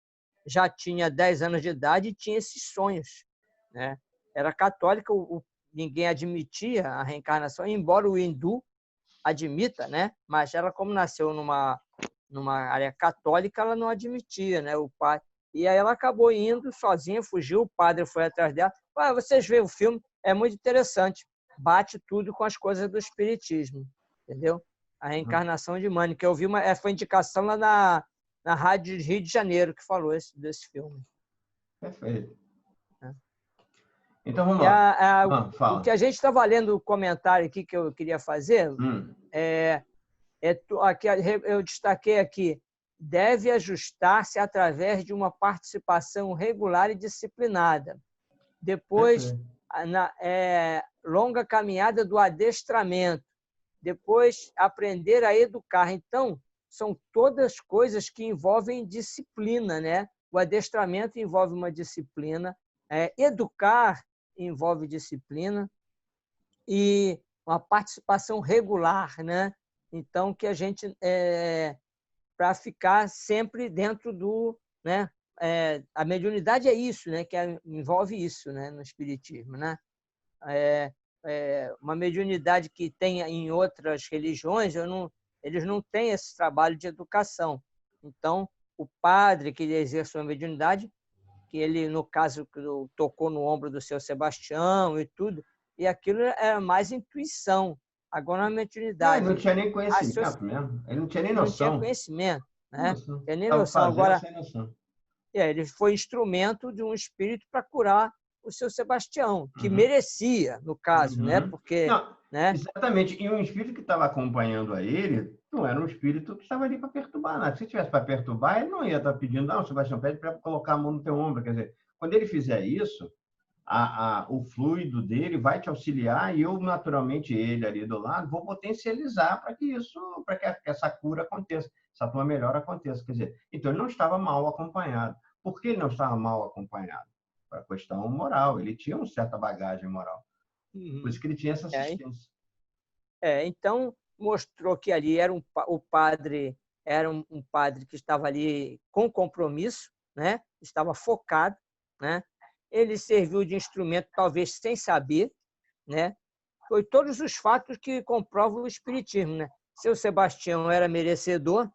já tinha 10 anos de idade e tinha esses sonhos, né? Era católica, ninguém admitia a reencarnação, embora o hindu admita, né? Mas ela, como nasceu numa área católica, ela não admitia, né? O pai. E aí ela acabou indo sozinha, fugiu, o padre foi atrás dela. Vocês veem o filme, é muito interessante. Bate tudo com as coisas do espiritismo, entendeu? A reencarnação de Manika. Eu vi foi indicação lá na Rádio Rio de Janeiro que falou desse filme. Perfeito. Então, vamos lá. Fala. O que a gente estava lendo, o comentário aqui que eu queria fazer, aqui, eu destaquei aqui, deve ajustar-se através de uma participação regular e disciplinada. Depois, longa caminhada do adestramento. Depois, aprender a educar. Então, são todas coisas que envolvem disciplina, né? O adestramento envolve uma disciplina, educar envolve disciplina e uma participação regular, né? Então, que a gente, para ficar sempre dentro do... né? A mediunidade é isso, né? Que envolve isso, né? No espiritismo, né? Uma mediunidade que tem em outras religiões, eles não têm esse trabalho de educação. Então, o padre que exerce uma mediunidade, que ele, no caso, tocou no ombro do seu Sebastião e tudo, e aquilo é mais intuição. Agora, na mediunidade... Ele não tinha nem conhecimento mesmo. Ele não tinha nem noção. Não tinha conhecimento, né? Não tinha nem noção. Agora, ele foi instrumento de um espírito para curar o seu Sebastião, que merecia, no caso, né? Porque... né? Exatamente. E um espírito que estava acompanhando a ele não era um espírito que estava ali para perturbar nada. Se tivesse para perturbar, ele não ia estar pedindo, não, Sebastião, pede para colocar a mão no teu ombro. Quer dizer, quando ele fizer isso, o fluido dele vai te auxiliar e eu, naturalmente, ele ali do lado, vou potencializar para que essa cura aconteça, essa tua melhora aconteça. Quer dizer, então ele não estava mal acompanhado. Por que ele não estava mal acompanhado? Para a questão moral. Ele tinha uma certa bagagem moral. Por isso que ele tinha essa assistência. Então, mostrou que ali o padre era um padre que estava ali com compromisso, né? Estava focado, né? Ele serviu de instrumento, talvez sem saber, né? Foi todos os fatos que comprovam o espiritismo, né? Seu Sebastião era merecedor,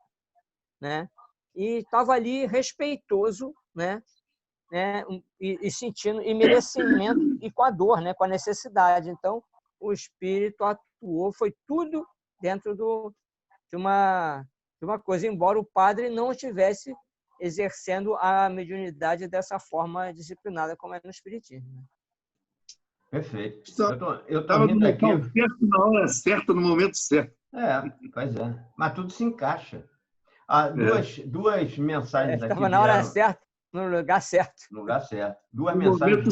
né? E estava ali respeitoso, né? E sentindo e merecimento e com a dor, né? Com a necessidade. Então, o espírito atuou, foi tudo dentro de uma coisa, embora o padre não estivesse exercendo a mediunidade dessa forma disciplinada como é no espiritismo. Né? Perfeito. Eu estava no local certo, na hora certa, no momento certo. Pois é. Mas tudo se encaixa. Duas mensagens aqui. Estava na hora certa, no lugar certo. No lugar certo. Duas mensagens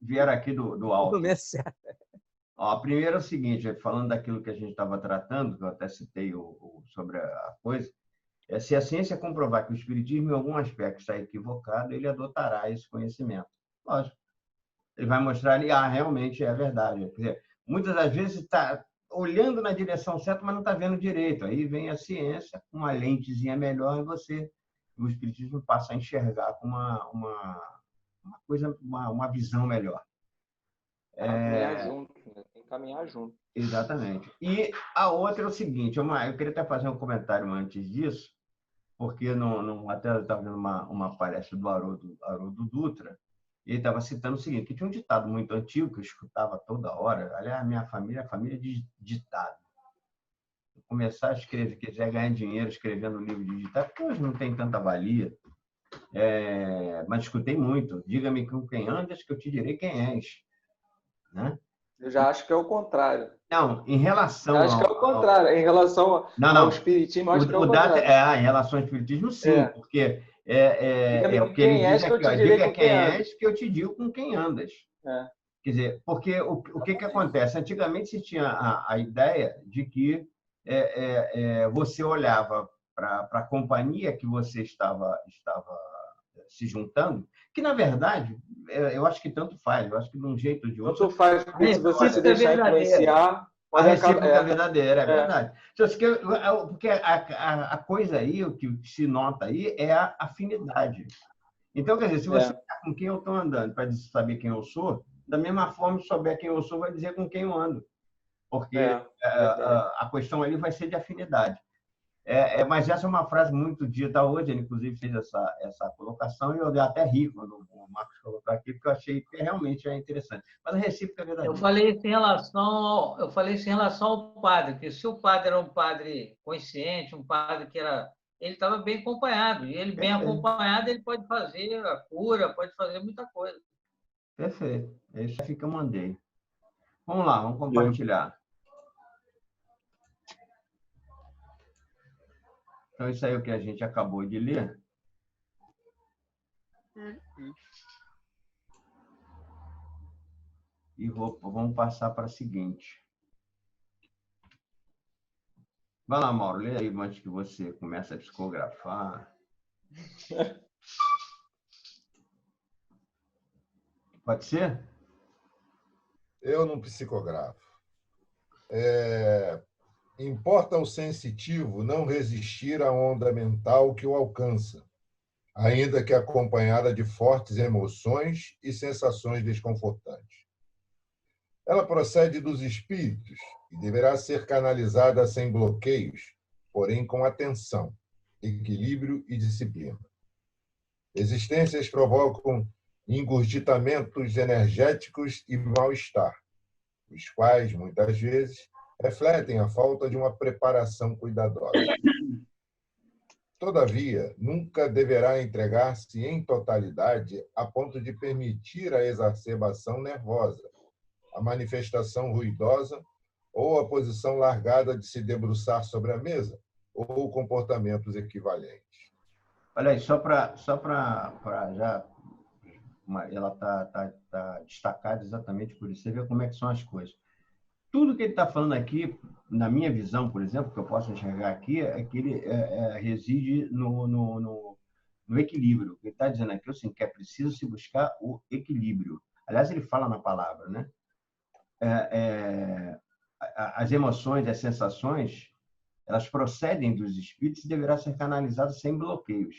vieram aqui do alto. No momento certo. A primeira é o seguinte, falando daquilo que a gente estava tratando, que eu até citei sobre a coisa, se a ciência comprovar que o espiritismo, em algum aspecto, está equivocado, ele adotará esse conhecimento. Lógico. Ele vai mostrar ali, realmente é verdade. Quer dizer, muitas das vezes está olhando na direção certa, mas não está vendo direito. Aí vem a ciência, uma lentezinha melhor, e o espiritismo passa a enxergar com uma visão melhor. Tem que caminhar junto. Exatamente. E a outra é o seguinte, eu queria até fazer um comentário antes disso, porque até eu estava vendo uma palestra do Haroldo Dutra, e ele estava citando o seguinte, que tinha um ditado muito antigo, que eu escutava toda hora, aliás, minha família é família de ditado. começar a escrever, quiser ganhar dinheiro escrevendo livro digital, porque hoje não tem tanta valia. Mas escutei muito. Diga-me com quem andas, que eu te direi quem és. Né? Eu já acho que é o contrário. Não, em relação eu acho que é o contrário. Em relação ao espiritismo, eu acho que é o contrário. Em relação ao espiritismo, sim, porque o que ele diz é que diga quem és, que eu te digo com quem andas. Quer dizer, porque o que acontece? Antigamente se tinha a ideia de que você olhava para a companhia que você estava se juntando, que, na verdade, eu acho que tanto faz. Eu acho que de um jeito ou de outro... Tanto faz, porque se você se deixar influenciar... A recíproca é verdadeira, é verdade. Porque a coisa aí, o que se nota aí, é a afinidade. Então, quer dizer, se você está com quem eu estou andando para saber quem eu sou, da mesma forma, se souber quem eu sou, vai dizer com quem eu ando. Porque a questão ali vai ser de afinidade. Mas essa é uma frase muito dita hoje, ele inclusive fez essa colocação, e eu até ri quando o Marcos colocou aqui, porque eu achei que realmente é interessante. Mas a recíproca é verdadeira. Eu falei isso em relação ao padre, que se o padre era um padre consciente, um padre que era... Ele estava bem acompanhado, e ele bem acompanhado, ele pode fazer a cura, pode fazer muita coisa. Perfeito. Esse é o que eu mandei. Vamos lá, vamos compartilhar. Então, isso aí é o que a gente acabou de ler. E vamos passar para a seguinte. Vai lá, Mauro, lê aí antes que você comece a psicografar. Pode ser? Eu não psicografo. Importa ao sensitivo não resistir à onda mental que o alcança, ainda que acompanhada de fortes emoções e sensações desconfortantes. Ela procede dos espíritos e deverá ser canalizada sem bloqueios, porém com atenção, equilíbrio e disciplina. Existências provocam engurgitamentos energéticos e mal-estar, os quais, muitas vezes, refletem a falta de uma preparação cuidadosa. Todavia, nunca deverá entregar-se em totalidade a ponto de permitir a exacerbação nervosa, a manifestação ruidosa ou a posição largada de se debruçar sobre a mesa ou comportamentos equivalentes. Olha aí, só para já... Ela está destacada exatamente por isso. Você vê como é que são as coisas. Tudo que ele está falando aqui, na minha visão, por exemplo, que eu posso enxergar aqui, é que ele reside no equilíbrio. O que ele está dizendo aqui é assim, que é preciso se buscar o equilíbrio. Aliás, ele fala na palavra, né? As emoções, as sensações, elas procedem dos espíritos e deverá ser canalizadas sem bloqueios,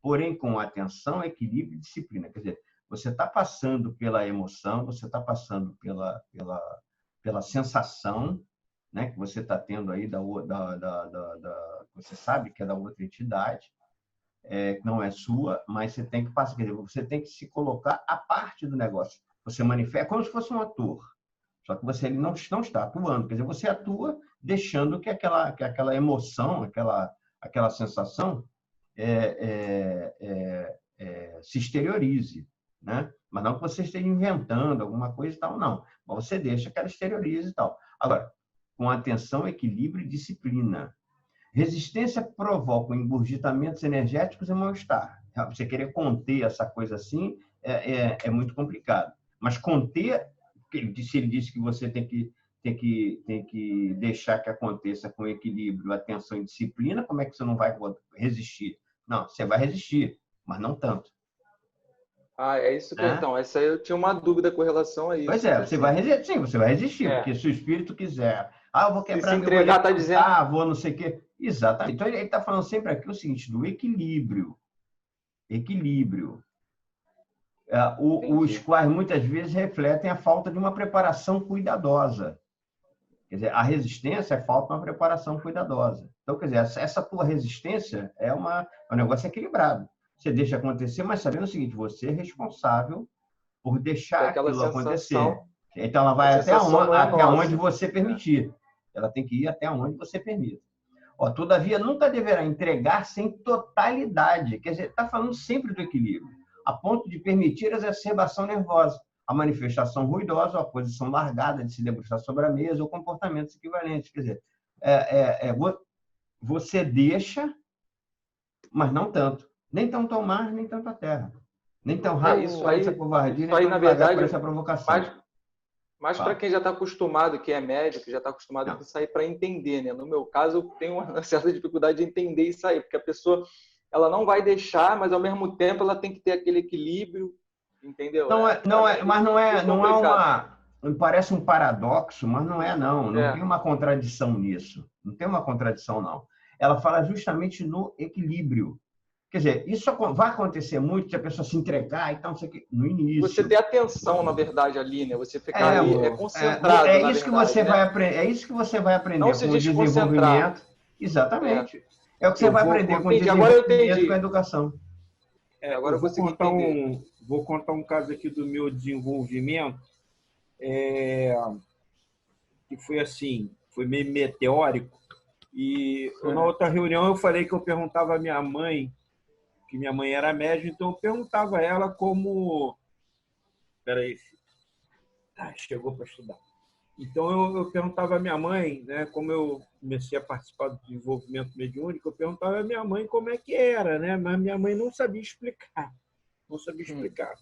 porém com atenção, equilíbrio e disciplina. Quer dizer, você está passando pela emoção, você está passando pela sensação, né, que você está tendo aí você sabe que é da outra entidade, que não é sua, mas você tem que passar, quer dizer, você tem que se colocar à parte do negócio. Você manifesta como se fosse um ator, só que você não está atuando, quer dizer, você atua deixando que aquela emoção, aquela sensação se exteriorize, né? Mas não que você esteja inventando alguma coisa e tal, não. Mas você deixa que ela exteriorize e tal. Agora, com atenção, equilíbrio e disciplina. Resistência provoca engurgitamentos energéticos e mal-estar. Você querer conter essa coisa assim é muito complicado. Mas conter, se ele disse que você tem que deixar que aconteça com equilíbrio, atenção e disciplina, como é que você não vai resistir? Não, você vai resistir, mas não tanto. É isso que então, essa aí eu tinha uma dúvida com relação a isso. Pois você vai resistir, sim, você vai resistir, porque se o espírito quiser, eu vou quebrar meu olho, tá dizendo... vou não sei o quê. Exatamente. Então, ele está falando sempre aqui o seguinte, do equilíbrio. Equilíbrio. Os quais muitas vezes refletem a falta de uma preparação cuidadosa. Quer dizer, a resistência é falta de uma preparação cuidadosa. Então, quer dizer, essa tua resistência é um negócio equilibrado. Você deixa acontecer, mas sabendo o seguinte, você é responsável por deixar aquilo acontecer. Então, ela vai até onde você permitir. Ela tem que ir até onde você permite. Ó, todavia, nunca deverá entregar-se em totalidade. Quer dizer, está falando sempre do equilíbrio, a ponto de permitir a exacerbação nervosa, a manifestação ruidosa, a posição largada de se debruçar sobre a mesa ou comportamentos equivalentes. Quer dizer, você deixa, mas não tanto. Nem tanto ao mar, nem tanto à terra. Nem tão rápido por essa covardia, nem tão devagar por essa provocação. Mas para quem já está acostumado, que é médico, que já está acostumado a sair para entender, né? No meu caso, eu tenho uma certa dificuldade de entender e sair, porque a pessoa ela não vai deixar, mas ao mesmo tempo ela tem que ter aquele equilíbrio, entendeu? Mas não é uma... Parece um paradoxo, mas não é, não. Não tem uma contradição nisso. Não tem uma contradição, não. Ela fala justamente no equilíbrio. Quer dizer, isso vai acontecer muito, se a pessoa se entregar e tal, não sei o quê, no início. Você ter atenção, na verdade, ali, né? Você ficar ali, concentrado. É isso que você vai aprender. É isso que você vai aprender com o desenvolvimento. Exatamente. É o que você vai aprender com o desenvolvimento e com a educação. Agora eu vou contar um caso aqui do meu desenvolvimento, que foi assim, foi meio meteórico. E na outra reunião eu falei que eu perguntava à minha mãe, que minha mãe era médica, então eu perguntava a ela como... Espera aí, chegou para estudar. Então eu perguntava à minha mãe, né, como eu comecei a participar do desenvolvimento mediúnico, eu perguntava à minha mãe como é que era, né? Mas minha mãe não sabia explicar. Não sabia explicar.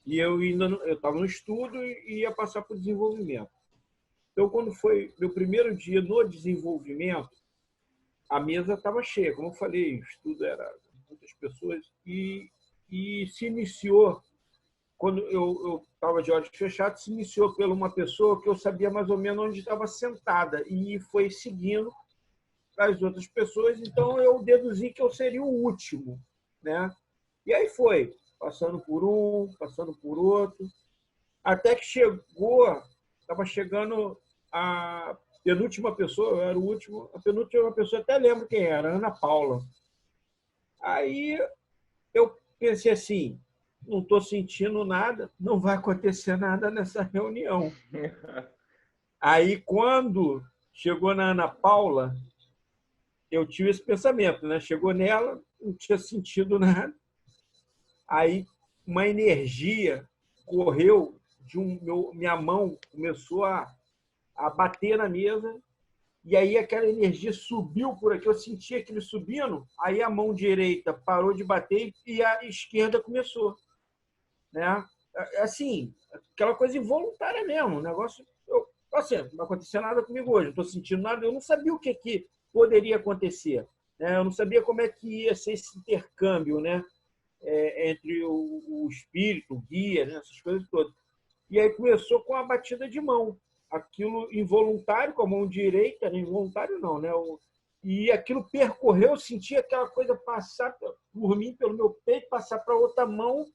E eu estava no estudo e ia passar para o desenvolvimento. Então, quando foi meu primeiro dia no desenvolvimento, a mesa estava cheia. Como eu falei, o estudo era muitas pessoas e se iniciou, quando eu estava de olhos fechados, se iniciou por uma pessoa que eu sabia mais ou menos onde estava sentada e foi seguindo as outras pessoas, então eu deduzi que eu seria o último, né? E aí foi, passando por um, passando por outro, até que estava chegando a penúltima pessoa, eu era o último, a penúltima pessoa, até lembro quem era, Ana Paula. Aí eu pensei assim, não estou sentindo nada, não vai acontecer nada nessa reunião. Aí, quando chegou na Ana Paula, eu tive esse pensamento, né? Chegou nela, não tinha sentido nada. Aí, uma energia correu minha mão começou a bater na mesa, e aí aquela energia subiu por aqui, eu senti aquilo subindo, aí a mão direita parou de bater e a esquerda começou. Né? Assim, aquela coisa involuntária mesmo, o negócio... Assim, não vai acontecer nada comigo hoje, não estou sentindo nada, eu não sabia o que poderia acontecer. Né? Eu não sabia como é que ia ser esse intercâmbio, né? Entre o espírito, o guia, né? Essas coisas todas. E aí começou com a batida de mão. Aquilo involuntário, com a mão direita, involuntário não, né? E aquilo percorreu, eu senti aquela coisa passar por mim, pelo meu peito, passar para outra mão,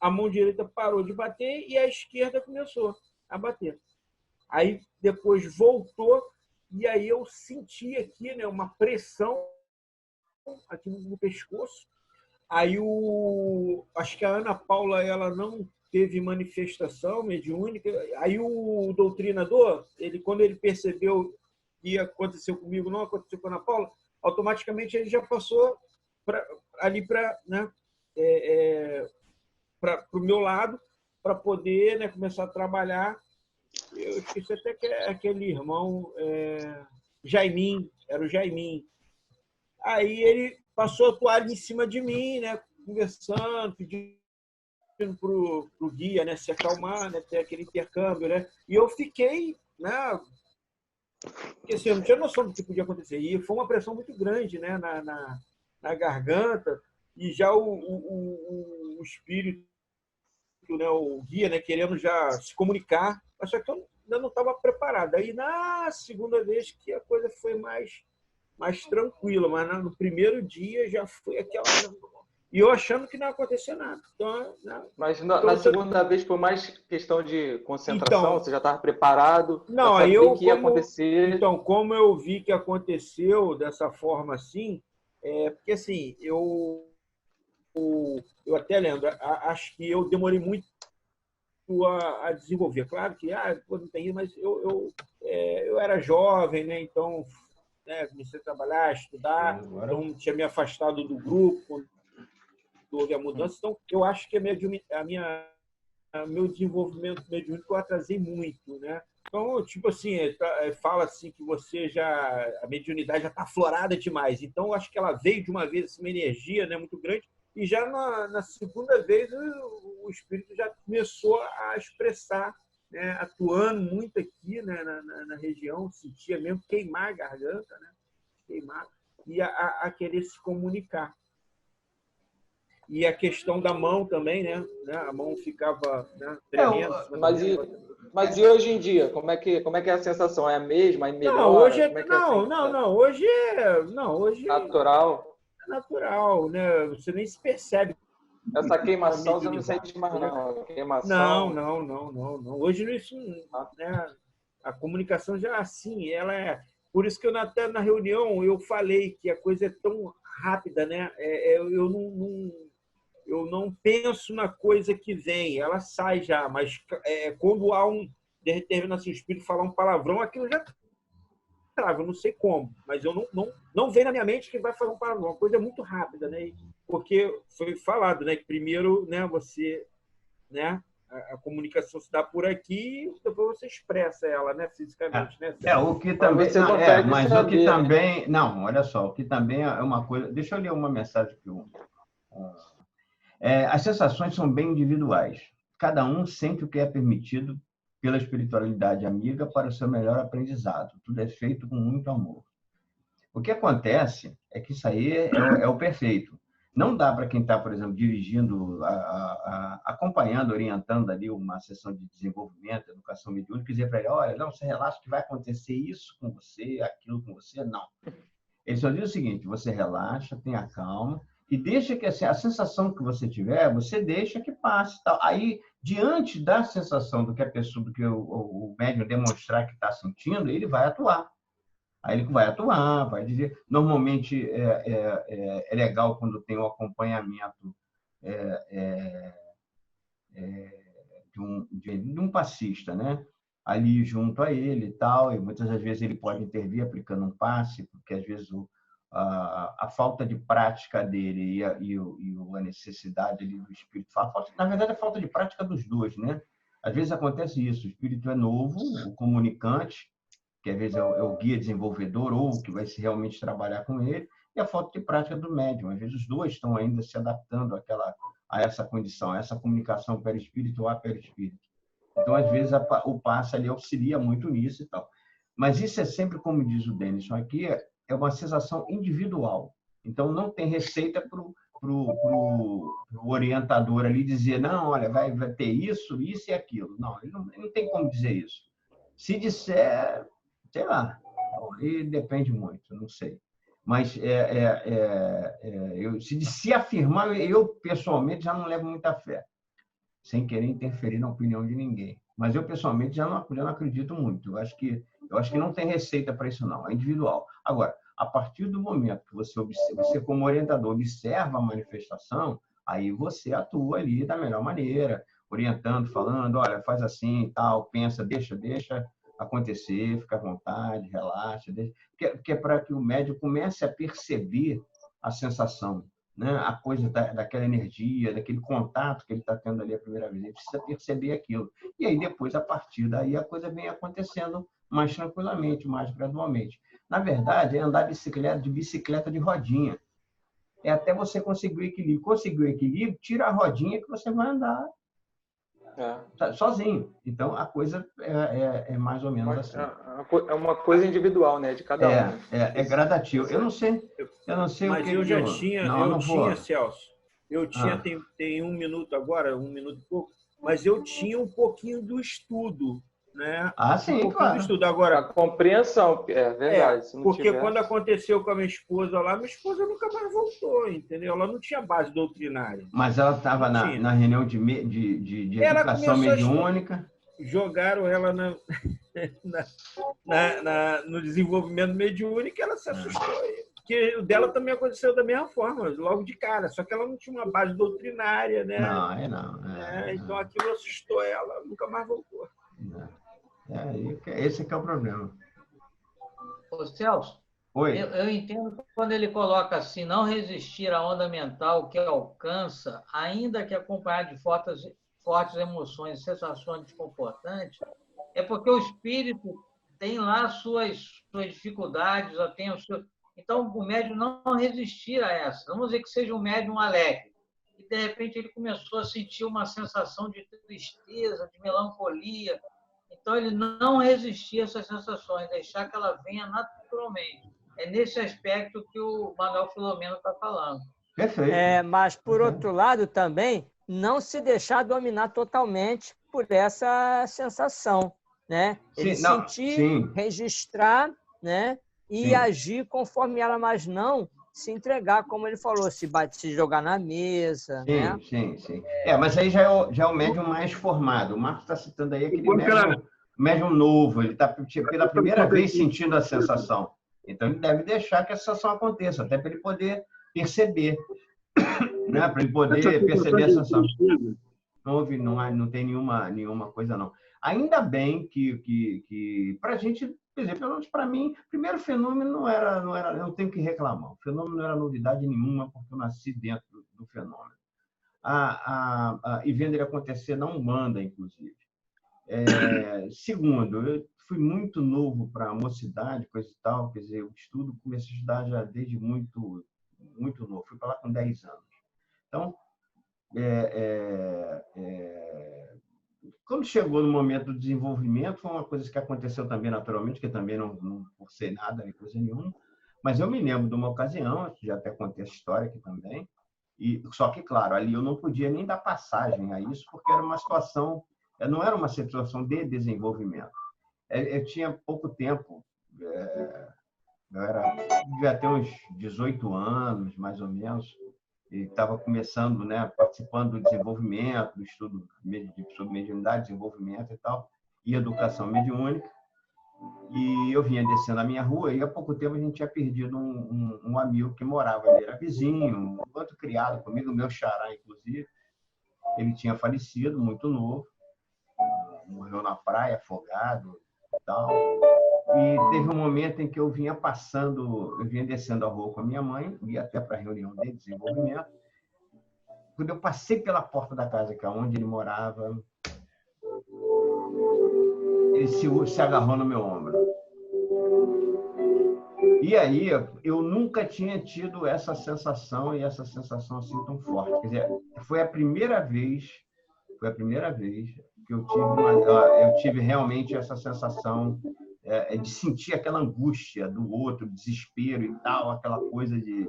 a mão direita parou de bater e a esquerda começou a bater. Aí depois voltou e aí eu senti aqui, né, uma pressão aqui no pescoço. Aí acho que a Ana Paula ela não teve manifestação mediúnica. Aí o doutrinador, quando ele percebeu que aconteceu comigo, não aconteceu com a Ana Paula, automaticamente ele já passou ali para, né, para o meu lado, para poder, né, começar a trabalhar. Eu esqueci até que é aquele irmão, Jaimin, era o Jaimin. Aí ele passou a toalha em cima de mim, né, conversando, pedindo para o guia, né, se acalmar, né, ter aquele intercâmbio. Né, e eu fiquei, né, porque assim, eu não tinha noção do que podia acontecer. E foi uma pressão muito grande, né, na garganta, e já o espírito, né, o guia, né, querendo já se comunicar, mas só que eu ainda não estava preparado. Aí, na segunda vez, que a coisa foi mais tranquila, mas no primeiro dia já foi aquela... E eu achando que não ia acontecer nada. Então, mas na segunda vez foi mais questão de concentração? Então, você já estava preparado? Não, aí eu... Que ia acontecer? Então, como eu vi que aconteceu dessa forma assim, porque assim, eu até lembro, acho que eu demorei muito a desenvolver. Claro que não tem, mas eu era jovem, né? Então né, comecei a trabalhar, a estudar, então tinha me afastado do grupo quando houve a mudança. Então, eu acho que meu desenvolvimento mediúnico eu atrasei muito, né? Então, tipo assim, fala assim que a mediunidade já está aflorada demais. Então, eu acho que ela veio de uma vez, assim, uma energia, né, muito grande, e já na segunda vez o espírito já começou a expressar, né, atuando muito aqui, né, na região, sentia mesmo queimar a garganta, né, queimar, e a querer se comunicar. E a questão da mão também, né? A mão ficava, né, tremendo. Mas e hoje em dia? Como é que é a sensação? É a mesma? É melhor? Não, hoje hoje natural. É natural, né? Você nem se percebe. Essa queimação você não sente mais, não. Queimação. Não. Hoje isso, né? A comunicação já assim, ela é. Por isso que até na reunião eu falei que a coisa é tão rápida, né? Eu não penso na coisa que vem, ela sai já, mas quando há de repente, assim, o espírito falar um palavrão, aquilo já trava, eu não sei como, mas eu não vem na minha mente que vai falar um palavrão, uma coisa muito rápida, né? Porque foi falado, né, que primeiro, né, você, né, a comunicação se dá por aqui, depois você expressa ela, né, fisicamente, né? O que também mas o que também, não, olha só, o que também é uma coisa, deixa eu ler uma mensagem que as sensações são bem individuais. Cada um sente o que é permitido pela espiritualidade amiga para o seu melhor aprendizado. Tudo é feito com muito amor. O que acontece é que isso aí é o perfeito. Não dá para quem está, por exemplo, dirigindo, acompanhando, orientando ali uma sessão de desenvolvimento, educação mediúnica, dizer para ele, olha, não, você relaxa que vai acontecer isso com você, aquilo com você. Não. Ele só diz o seguinte, você relaxa, tenha calma, e deixa que assim, a sensação que você tiver, você deixa que passe. Tal. Aí, diante da sensação do que a pessoa, do que o médium demonstrar que está sentindo, ele vai atuar. Aí ele vai atuar, vai dizer. Normalmente é legal quando tem o acompanhamento de um passista, né? Ali junto a ele e tal, e muitas das vezes ele pode intervir aplicando um passe, porque às vezes a falta de prática dele e a necessidade ali do espírito, na verdade, a falta de prática dos dois, né? Às vezes acontece isso, o espírito é novo, o comunicante, que às vezes é o guia desenvolvedor ou o que vai realmente trabalhar com ele, e a falta de prática do médium. Às vezes os dois estão ainda se adaptando a essa condição, a essa comunicação perispírito a perispírito. Então, às vezes, o passe ali auxilia muito nisso e tal. Mas isso é sempre, como diz o Denison aqui, é uma sensação individual. Então, não tem receita para o orientador ali dizer, não, olha, vai ter isso e aquilo. Não, ele não tem como dizer isso. Se disser, sei lá, aí depende muito, não sei. Mas se afirmar, eu pessoalmente já não levo muita fé, sem querer interferir na opinião de ninguém. Mas eu pessoalmente já não acredito muito. Eu acho que não tem receita para isso, não. É individual. Agora, a partir do momento que você como orientador observa a manifestação, aí você atua ali da melhor maneira, orientando, falando, olha, faz assim, tal, pensa, deixa acontecer, fica à vontade, relaxa, porque é para que o médium comece a perceber a sensação, né? A coisa daquela energia, daquele contato que ele está tendo ali a primeira vez. Ele precisa perceber aquilo. E aí, depois, a partir daí, a coisa vem acontecendo mais tranquilamente, mais gradualmente. Na verdade, é andar de bicicleta de rodinha. É até você conseguir o equilíbrio. Conseguir o equilíbrio, tira a rodinha que você vai andar sozinho. Então, a coisa é mais ou menos assim. É uma coisa individual, né? De cada um. É gradativo. Eu não sei mas o que... eu já tinha, Celso. Eu tinha, tem 1 minuto agora, 1 minuto e pouco, mas eu tinha um pouquinho do estudo, né? Sim, claro. Do estudo. Agora, a compreensão, é verdade. Porque quando aconteceu com a minha esposa lá, minha esposa nunca mais voltou, entendeu? Ela não tinha base doutrinária. Mas ela estava na reunião de educação mediúnica. Jogaram ela no desenvolvimento mediúnico, ela se assustou. Porque o dela também aconteceu da mesma forma, logo de cara. Só que ela não tinha uma base doutrinária, né? Então aquilo assustou ela, nunca mais voltou. Esse que é o problema. Ô, Celso, Oi. Eu entendo que quando ele coloca assim, não resistir à onda mental que alcança, ainda que acompanhado de fortes emoções e sensações desconfortantes, é porque o espírito tem lá suas dificuldades, tem o seu... Então, o médium não resistir a essa. Vamos dizer que seja um médium alegre. E, de repente, ele começou a sentir uma sensação de tristeza, de melancolia. Então, ele não resistir a essas sensações, deixar que ela venha naturalmente. É nesse aspecto que o Manuel Filomeno está falando. Perfeito. Mas, por outro lado, também, não se deixar dominar totalmente por essa sensação, né? Ele sentir, registrar, né? E agir conforme ela, mas não se entregar, como ele falou, se jogar na mesa, né? Sim. Mas aí já é o médium mais formado. O Marcos está citando aí aquele médium novo. Ele está pela primeira vez sentindo a sensação. Então, ele deve deixar que a sensação aconteça, até para ele poder perceber, né? Para ele poder perceber a sensação. Não tem nenhuma coisa, não. Ainda bem que para a gente, por exemplo, pelo menos para mim, o primeiro fenômeno não era, eu não tenho que reclamar. O fenômeno não era novidade nenhuma, porque eu nasci dentro do fenômeno. E vendo ele acontecer na Umbanda, inclusive. Segundo, eu fui muito novo para a mocidade, coisa e tal, quer dizer, o estudo comecei a estudar já desde muito novo, fui para lá com 10 anos. Então, quando chegou no momento do desenvolvimento, foi uma coisa que aconteceu também naturalmente, que eu também não forcei nada, nem coisa nenhuma, mas eu me lembro de uma ocasião, já até contei essa história aqui também, só que, claro, ali eu não podia nem dar passagem a isso, porque era uma situação, não era uma situação de desenvolvimento. Eu tinha pouco tempo, devia ter uns 18 anos, mais ou menos, e estava começando, né, participando do desenvolvimento, do estudo sobre mediunidade, desenvolvimento e tal, e educação mediúnica. E eu vinha descendo a minha rua e há pouco tempo a gente tinha perdido um amigo que morava ali, era vizinho, um outro criado comigo, meu xará, inclusive. Ele tinha falecido, muito novo, morreu na praia, afogado e tal. E teve um momento em que eu vinha descendo a rua com a minha mãe, ia até para a reunião de desenvolvimento. Quando eu passei pela porta da casa, que é onde ele morava, ele se agarrou no meu ombro. E aí, eu nunca tinha tido essa sensação, e essa sensação assim tão forte. Quer dizer, foi a primeira vez que eu tive realmente essa sensação de sentir aquela angústia do outro, desespero e tal, aquela coisa e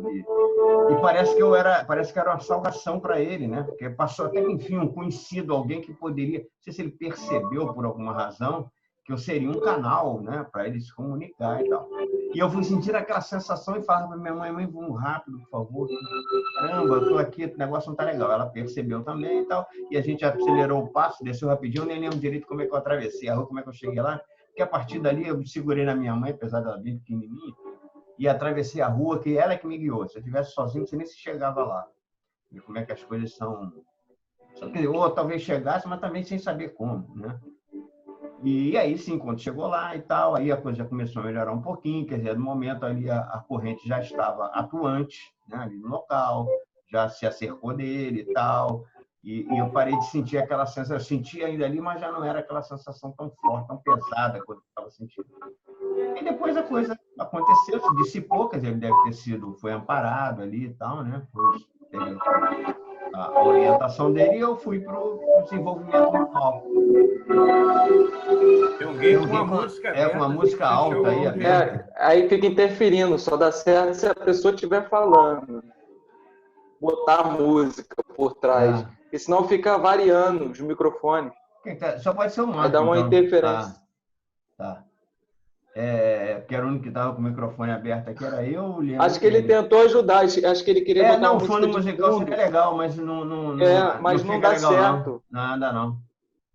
parece que era uma salvação para ele, né? Porque passou até que, enfim, um conhecido, alguém que poderia, não sei se ele percebeu por alguma razão, que eu seria um canal, né, para ele se comunicar e tal. E eu fui sentir aquela sensação e falava para minha mãe, vamos rápido, por favor. Caramba, eu estou aqui, o negócio não está legal. Ela percebeu também e tal. E a gente acelerou o passo, desceu rapidinho, eu nem lembro direito como é que eu atravessei a rua, como é que eu cheguei lá. Porque a partir dali eu segurei na minha mãe, apesar dela bem pequenininha, e atravessei a rua, que ela é que me guiou. Se eu estivesse sozinho, você nem se chegava lá. E como é que as coisas são... Ou talvez chegasse, mas também sem saber como, né? E aí, sim, quando chegou lá e tal, aí a coisa já começou a melhorar um pouquinho, quer dizer, no momento ali a corrente já estava atuante, né, ali no local, já se acercou dele e tal, e eu parei de sentir aquela sensação, eu sentia ainda ali, mas já não era aquela sensação tão forte, tão pesada quanto eu estava sentindo. E depois a coisa aconteceu, se dissipou, quer dizer, ele foi amparado ali e tal, né, teve a orientação dele, e eu fui para o desenvolvimento normal. Tem alguém com uma música com uma música alta aí aberta. Aí fica interferindo, só dá certo se a pessoa estiver falando. Botar a música por trás. Porque senão fica variando os microfones. Só pode ser um Marco. Vai dar uma interferência. Tá. Que era o único que estava com o microfone aberto aqui, era eu, Leandro. Acho que ele tentou ajudar, acho que ele queria botar uma música fone musical seria legal, mas mas não dá legal, certo. Nada, não.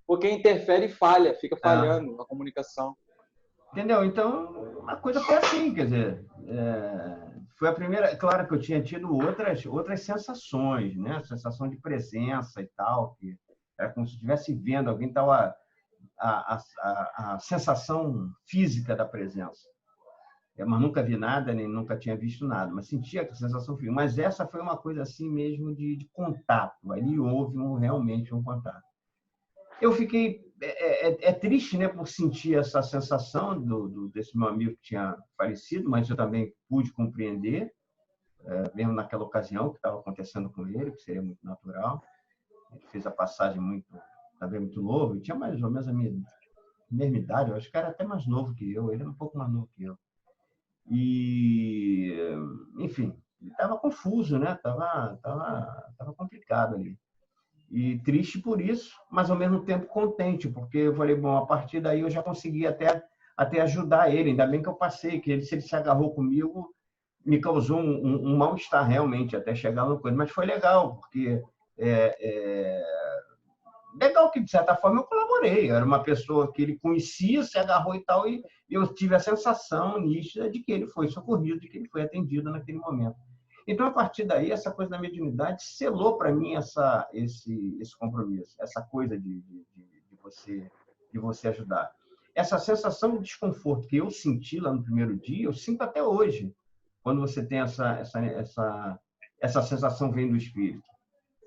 Porque interfere e falha, fica falhando a comunicação. Entendeu? Então, a coisa foi assim, quer dizer, foi a primeira... Claro que eu tinha tido outras sensações, né? Sensação de presença e tal, que era como se estivesse vendo alguém, tal, a sensação física da presença. mas nunca vi nada, nem nunca tinha visto nada, mas sentia a sensação física. Mas essa foi uma coisa assim mesmo de contato. Ali houve realmente um contato. Eu fiquei triste, né, por sentir essa sensação desse meu amigo que tinha falecido, mas eu também pude compreender, mesmo naquela ocasião que estava acontecendo com ele, que seria muito natural. Ele fez a passagem também muito novo, e tinha mais ou menos a mesma idade, eu acho que era até mais novo que eu, ele era um pouco mais novo que eu. E, enfim, ele estava confuso, né? Tava complicado ali. E triste por isso, mas ao mesmo tempo contente, porque eu falei, bom, a partir daí eu já consegui até ajudar ele, ainda bem que eu passei, que se ele se agarrou comigo, me causou um mal-estar realmente, até chegar no coisa, mas foi legal, porque legal que, de certa forma, eu colaborei, era uma pessoa que ele conhecia, se agarrou e tal, e eu tive a sensação nítida de que ele foi socorrido, de que ele foi atendido naquele momento. Então, a partir daí, essa coisa da mediunidade selou para mim esse compromisso, essa coisa de você ajudar. Essa sensação de desconforto que eu senti lá no primeiro dia, eu sinto até hoje, quando você tem essa sensação vem do espírito.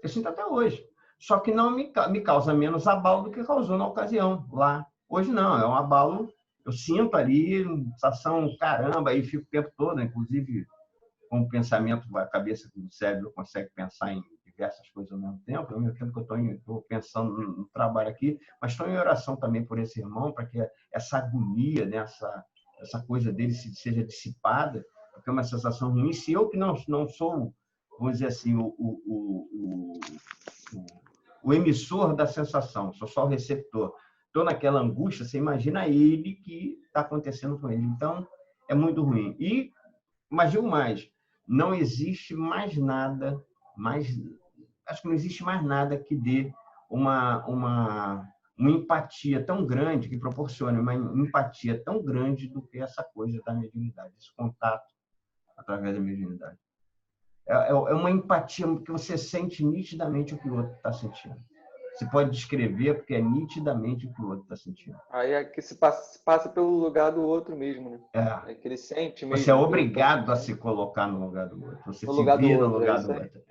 Eu sinto até hoje. Só que não me causa menos abalo do que causou na ocasião, lá. Hoje não, é um abalo, eu sinto ali, sensação, caramba, aí fico o tempo todo, inclusive com o pensamento, a cabeça do cérebro consegue pensar em diversas coisas ao mesmo tempo. Ao mesmo tempo que eu estou pensando no trabalho aqui, mas estou em oração também por esse irmão, para que essa agonia, né, essa coisa dele seja dissipada, porque é uma sensação ruim. Se eu que não sou, vamos dizer assim, o emissor da sensação, sou só o receptor, estou naquela angústia, você imagina ele que está acontecendo com ele. Então, é muito ruim. Mas digo mais, não existe mais nada, acho que não existe mais nada que dê uma empatia tão grande, que proporcione uma empatia tão grande do que essa coisa da mediunidade, esse contato através da mediunidade. É uma empatia que você sente nitidamente o que o outro está sentindo. Você pode descrever porque é nitidamente o que o outro está sentindo. Aí é que se passa pelo lugar do outro mesmo, né? É que ele sente mesmo. Você é obrigado a se colocar no lugar do outro. Você se vê no lugar do outro.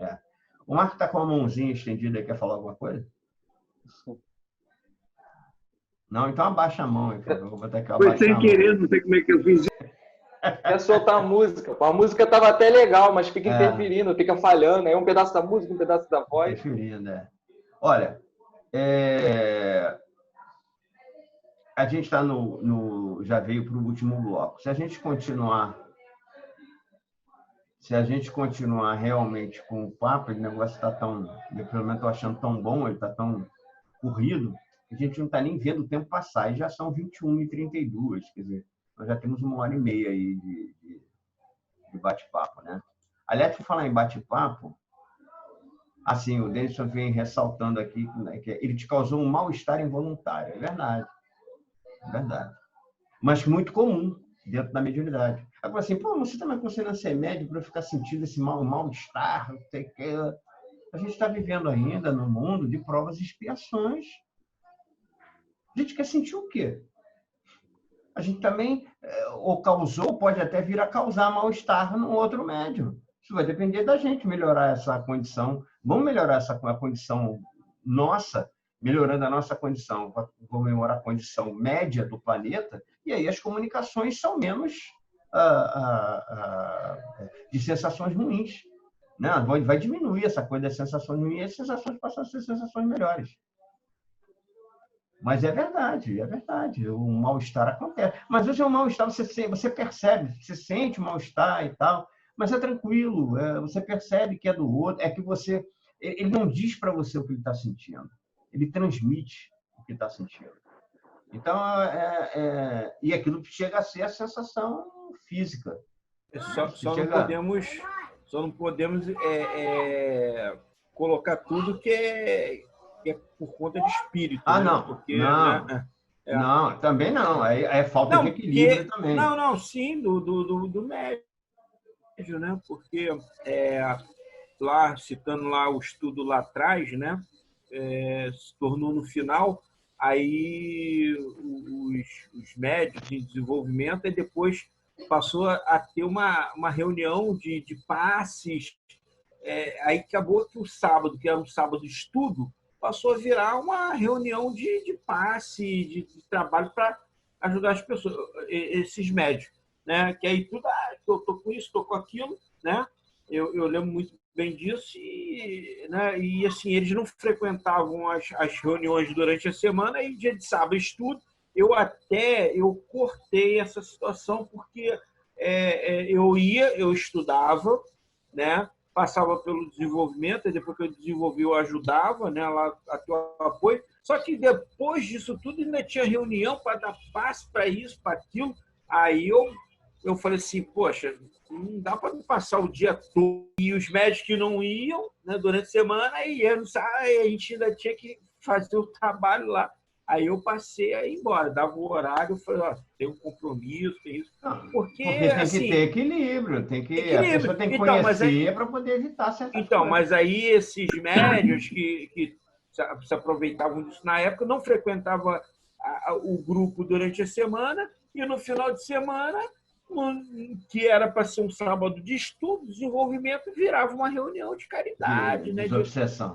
O Marco está com a mãozinha estendida e quer falar alguma coisa? Não, então abaixa a mão. Eu vou botar aqui, foi sem querer, não sei como é que eu fiz. Quer soltar a música. A música estava até legal, mas fica interferindo, fica falhando. Aí um pedaço da música, um pedaço da voz. Interferindo, Olha, a gente está já veio para o último bloco. Se a gente continuar realmente com o papo, o negócio está pelo menos estou achando tão bom, ele está tão corrido, que a gente não está nem vendo o tempo passar, e já são 21h32, quer dizer, nós já temos 1h30 aí de bate-papo, né? Aliás, por falar em bate-papo, assim, o Denison vem ressaltando aqui que ele te causou um mal-estar involuntário. É verdade. É verdade. Mas muito comum dentro da mediunidade. Agora, assim, você também aconselha ser médium para ficar sentindo esse mal-estar, não sei o que. A gente está vivendo ainda no mundo de provas e expiações. A gente quer sentir o quê? A gente também, ou causou, pode até vir a causar mal-estar no outro médium. Isso vai depender da gente melhorar essa condição. Vamos melhorar a condição nossa, melhorando a nossa condição, vamos melhorar a condição média do planeta, e aí as comunicações são menos de sensações ruins. Não, vai diminuir essa coisa das sensações ruins e as sensações passam a ser sensações melhores. Mas é verdade. O mal-estar acontece. Mas hoje é um mal-estar, você percebe, você sente o mal-estar e tal, mas é tranquilo, você percebe que é do outro, é que ele não diz para você o que ele está sentindo, ele transmite o que está sentindo. Então, e aquilo chega a ser a sensação física. Só não podemos colocar tudo que é por conta de espírito. Ah, né? não. Porque, não. Né? Não, também não. É falta de equilíbrio também. Sim, do médio, né? Porque lá, citando lá o estudo lá atrás, né? Se tornou no final, aí os médios em desenvolvimento, e depois passou a ter uma reunião de passes. Aí acabou que o sábado, que era um sábado de estudo, passou a virar uma reunião de passe, de trabalho para ajudar as pessoas, esses médicos, né? Que aí tudo, eu tô com isso, tô com aquilo, né? Eu lembro muito bem disso né? E assim, eles não frequentavam as reuniões durante a semana e dia de sábado estudo. Eu cortei essa situação porque eu estudava, né? Passava pelo desenvolvimento, e depois que eu desenvolvi, eu ajudava, né, lá a ter o apoio. Só que depois disso tudo, ainda tinha reunião para dar passe para isso, para aquilo. Aí eu falei assim, poxa, não dá para passar o dia todo. E os médicos que não iam, né, durante a semana, e a gente ainda tinha que fazer o trabalho lá. Aí eu passei a ir embora, dava o horário, eu falei, tem um compromisso, tem isso. Porque tem assim, que ter equilíbrio, a pessoa tem que conhecer para poder evitar certas coisas. Mas aí esses médios que se aproveitavam disso na época não frequentavam o grupo durante a semana e no final de semana, que era para ser um sábado de estudo, desenvolvimento, virava uma reunião de caridade. Desobsessão.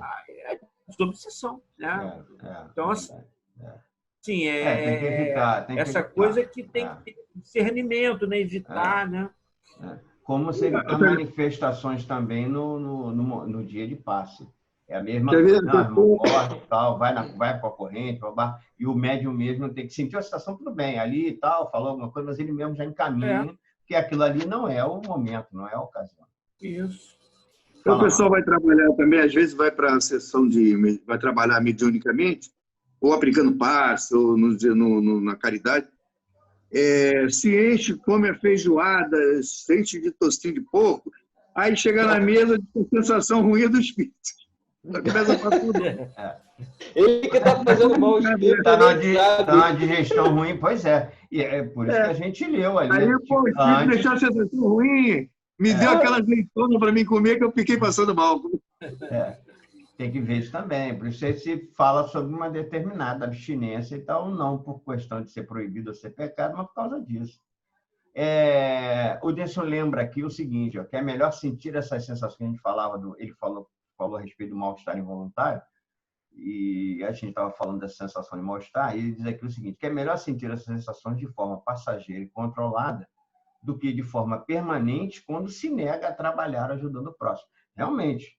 Desobsessão, né? Então, assim, sim, tem que evitar. Essa coisa que tem que ter discernimento, né? Evitar, né? Como você evitar manifestações também no dia de passe. É a mesma coisa, irmão, corre e tal, vai para a corrente, e o médium mesmo tem que sentir a situação, tudo bem, ali e tal, falou alguma coisa, mas ele mesmo já encaminha, porque aquilo ali não é o momento, não é a ocasião. Isso. Então, o pessoal vai trabalhar também, às vezes vai para a sessão vai trabalhar mediunicamente, ou aplicando passe, ou na caridade, se enche, come a feijoada, se enche de tostinho de porco, aí chega na mesa com sensação ruim do espírito. Começa a passar tudo. Ele que está fazendo mal ao espírito. Está numa digestão ruim, pois é. E é por isso que a gente leu ali. Aí, pô, o espírito deixou a sensação ruim, me deu aquela azeitona para mim comer que eu fiquei passando mal. Tem que ver isso também. Por isso se fala sobre uma determinada abstinência e tal, não por questão de ser proibido ou ser pecado, mas por causa disso. O Denson lembra aqui o seguinte, que é melhor sentir essas sensações que a gente falava, ele falou a respeito do mal-estar involuntário, e a gente estava falando dessa sensação de mal-estar, e ele diz aqui o seguinte, que é melhor sentir essas sensações de forma passageira e controlada do que de forma permanente quando se nega a trabalhar ajudando o próximo. Realmente,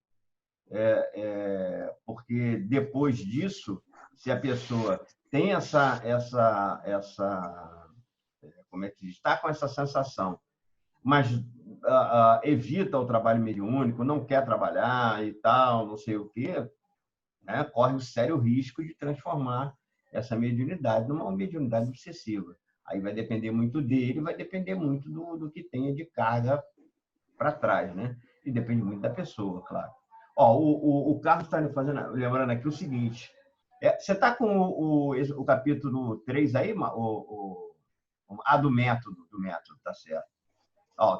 porque depois disso, se a pessoa tem como é que diz, está com essa sensação, mas evita o trabalho mediúnico, não quer trabalhar e tal, não sei o quê, né? Corre um sério risco de transformar essa mediunidade numa mediunidade obsessiva. Aí vai depender muito dele, vai depender muito do que tenha de carga para trás, né? E depende muito da pessoa, claro. O Carlos está lembrando aqui o seguinte, você está com o capítulo 3 aí, do método, tá certo.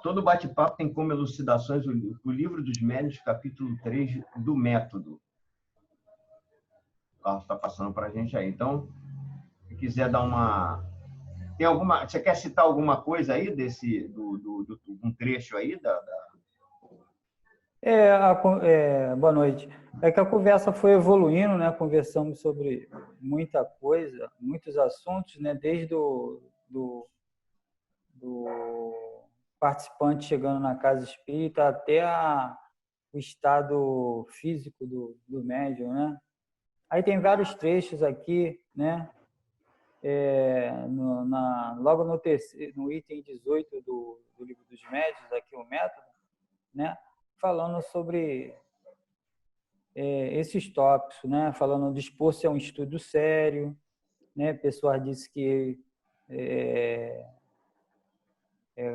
Todo bate-papo tem como elucidações o livro dos médiuns, capítulo 3 do método. O Carlos está passando para a gente aí. Então, se quiser dar uma... Você quer citar alguma coisa aí um trecho aí boa noite. É que a conversa foi evoluindo, né? Conversamos sobre muita coisa, muitos assuntos, né? Desde do participante chegando na casa espírita até o estado físico do médium, né? Aí tem vários trechos aqui, né? Logo no item 18 do livro dos médiuns, aqui o método, né? Falando sobre esses tópicos, né? Falando dispor-se a um estudo sério, né? A pessoa disse que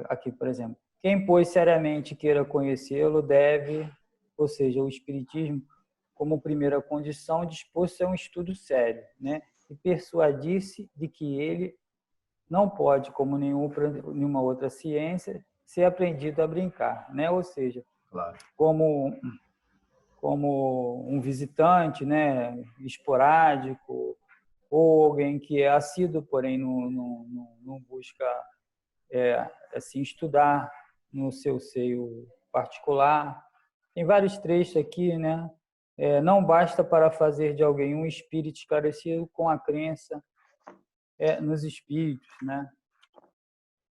aqui, por exemplo, quem pois seriamente queira conhecê-lo deve, ou seja, o espiritismo como primeira condição, dispor-se a um estudo sério, né? E persuadir-se de que ele não pode, como nenhuma outra ciência, ser aprendido a brincar, né? Ou seja, claro, como um visitante, né, esporádico, ou alguém que é assíduo, porém não busca assim, estudar no seu seio particular. Tem vários trechos aqui, né? Não basta para fazer de alguém um espírito esclarecido com a crença nos espíritos, né?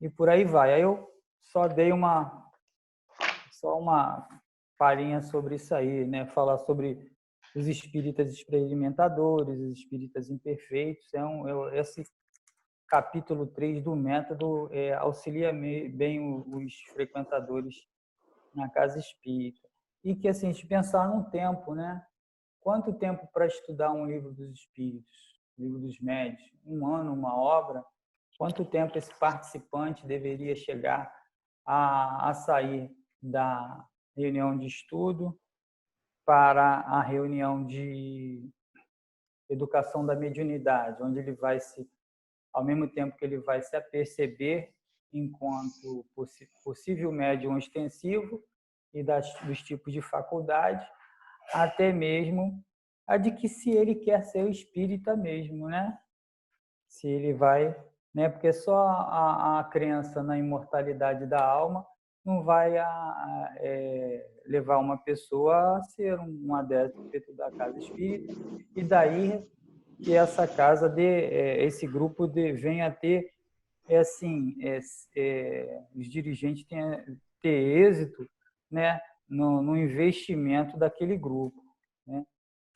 E por aí vai. Aí eu só dei uma palhinha sobre isso aí, né? Falar sobre os espíritas experimentadores, os espíritas imperfeitos. Esse capítulo 3 do método auxilia bem os frequentadores na casa espírita. E que, assim, a gente pensar num tempo, né? Quanto tempo para estudar um livro dos espíritos, livro dos médios? 1 ano, uma obra? Quanto tempo esse participante deveria chegar a sair da reunião de estudo para a reunião de educação da mediunidade, onde ele vai ao mesmo tempo que ele vai se aperceber enquanto possível médium extensivo e dos tipos de faculdade, até mesmo a de que se ele quer ser espírita mesmo, né? Se ele vai, né? Porque só a crença na imortalidade da alma não vai levar uma pessoa a ser um adepto da casa espírita, e daí que essa casa esse grupo venha a ter os dirigentes ter êxito, né, no investimento daquele grupo, né?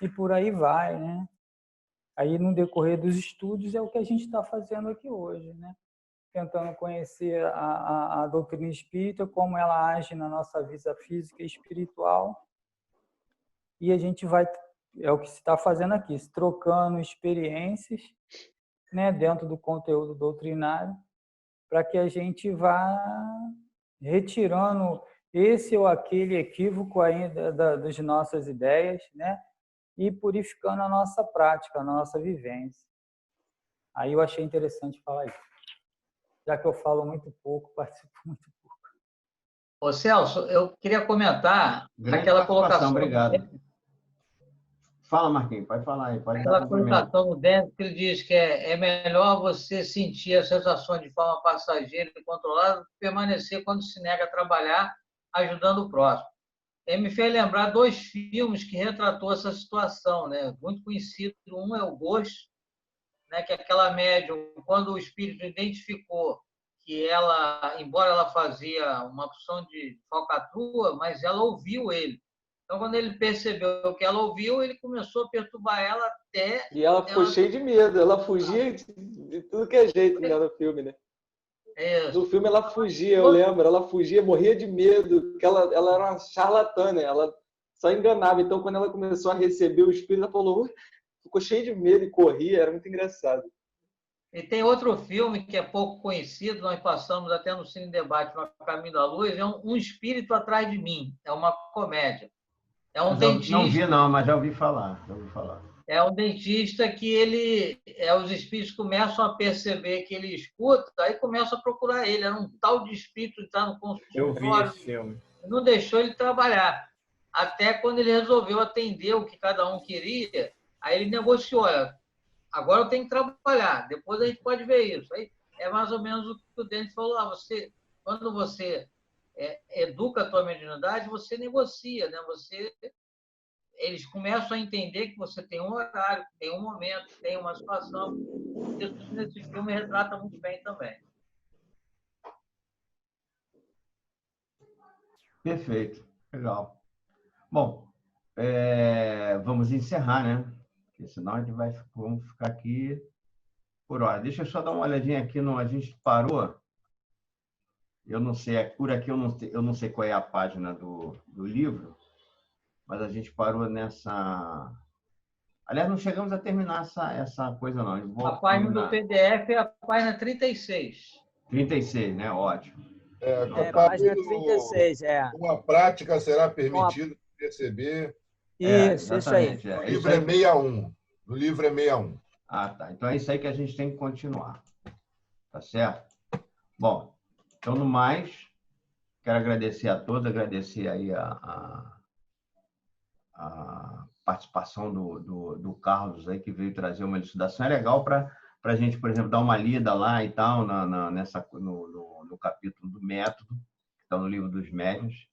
E por aí vai, né? Aí no decorrer dos estudos é o que a gente está fazendo aqui hoje, né? Tentando conhecer a doutrina espírita, como ela age na nossa vida física e espiritual, e a gente vai, é o que se está fazendo aqui, trocando experiências, né, dentro do conteúdo doutrinário, para que a gente vá retirando esse ou aquele equívoco ainda das nossas ideias, né, e purificando a nossa prática, a nossa vivência. Aí eu achei interessante falar isso. Já que eu falo muito pouco, participo muito pouco. Ô, Celso, eu queria comentar aquela colocação. Obrigado. Fala, Marquinhos, pode falar aí. Aquela colocação no Denis, que ele diz que é melhor você sentir as sensações de forma passageira e controlada do que permanecer quando se nega a trabalhar ajudando o próximo. Ele me fez lembrar 2 filmes que retratou essa situação, né? Muito conhecido. Um é o Ghost, né? Que é aquela médium, quando o espírito identificou que ela, embora ela fazia uma opção de falcatrua, mas ela ouviu ele. Então, quando ele percebeu que ela ouviu, ele começou a perturbar ela até... E ela ficou cheia de medo. Ela fugia de tudo que é jeito, né, no filme, né? No filme ela fugia, eu lembro. Ela fugia, morria de medo, porque ela era uma charlatã, né? Ela só enganava. Então, quando ela começou a receber o espírito, ela falou... Ficou cheia de medo e corria. Era muito engraçado. E tem outro filme que é pouco conhecido, nós passamos até no Cine Debate, no Caminho da Luz, é Um Espírito Atrás de Mim. É uma comédia. É um dentista. Não vi, não, mas já ouvi falar. É um dentista que os espíritos começam a perceber que ele escuta, aí começam a procurar ele. Era um tal de espírito entrar no consultório. Eu vi esse filme. Não deixou ele trabalhar. Até quando ele resolveu atender o que cada um queria, aí ele negociou. Olha, agora eu tenho que trabalhar, depois a gente pode ver isso. Aí é mais ou menos o que o Denis falou lá. Quando você educa a tua mediunidade, você negocia, né? Eles começam a entender que você tem um horário, tem um momento, tem uma situação. Isso nesse filme retrata muito bem também. Perfeito, legal. Bom, vamos encerrar, né? Porque senão a gente vamos ficar aqui por hora. Deixa eu só dar uma olhadinha aqui. A gente parou. Eu não sei, por aqui eu não sei qual é a página do livro, mas a gente parou nessa... Aliás, não chegamos a terminar essa coisa, não. A página do PDF é a página 36. 36, né? Ótimo. Página 36, Uma prática será permitida perceber. Isso aí. O livro é 61. No livro é 61. Ah, tá. Então é isso aí que a gente tem que continuar. Tá certo? Bom, então, no mais, quero agradecer a todos, agradecer aí a participação do Carlos aí, que veio trazer uma elucidação. É legal para para a gente, por exemplo, dar uma lida lá e tal, no capítulo do método, que está no livro dos médiuns.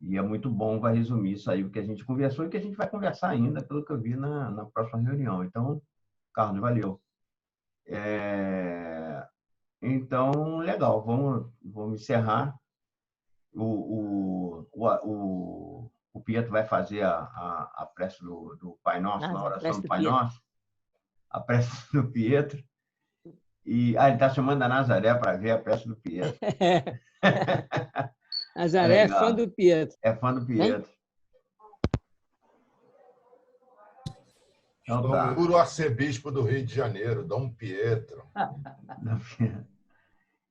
E é muito bom, vai resumir isso aí, o que a gente conversou e o que a gente vai conversar ainda, pelo que eu vi na próxima reunião. Então, Carlos, valeu. Então, legal, vamos encerrar. O Pietro vai fazer a prece do Pai Nosso, na oração do Pai Nosso, a prece do Pietro. E ele está chamando a Nazaré para ver a prece do Pietro. Nazaré é fã do Pietro. É fã do Pietro. Então, tá. Puro arcebispo do Rio de Janeiro, Dom Pietro.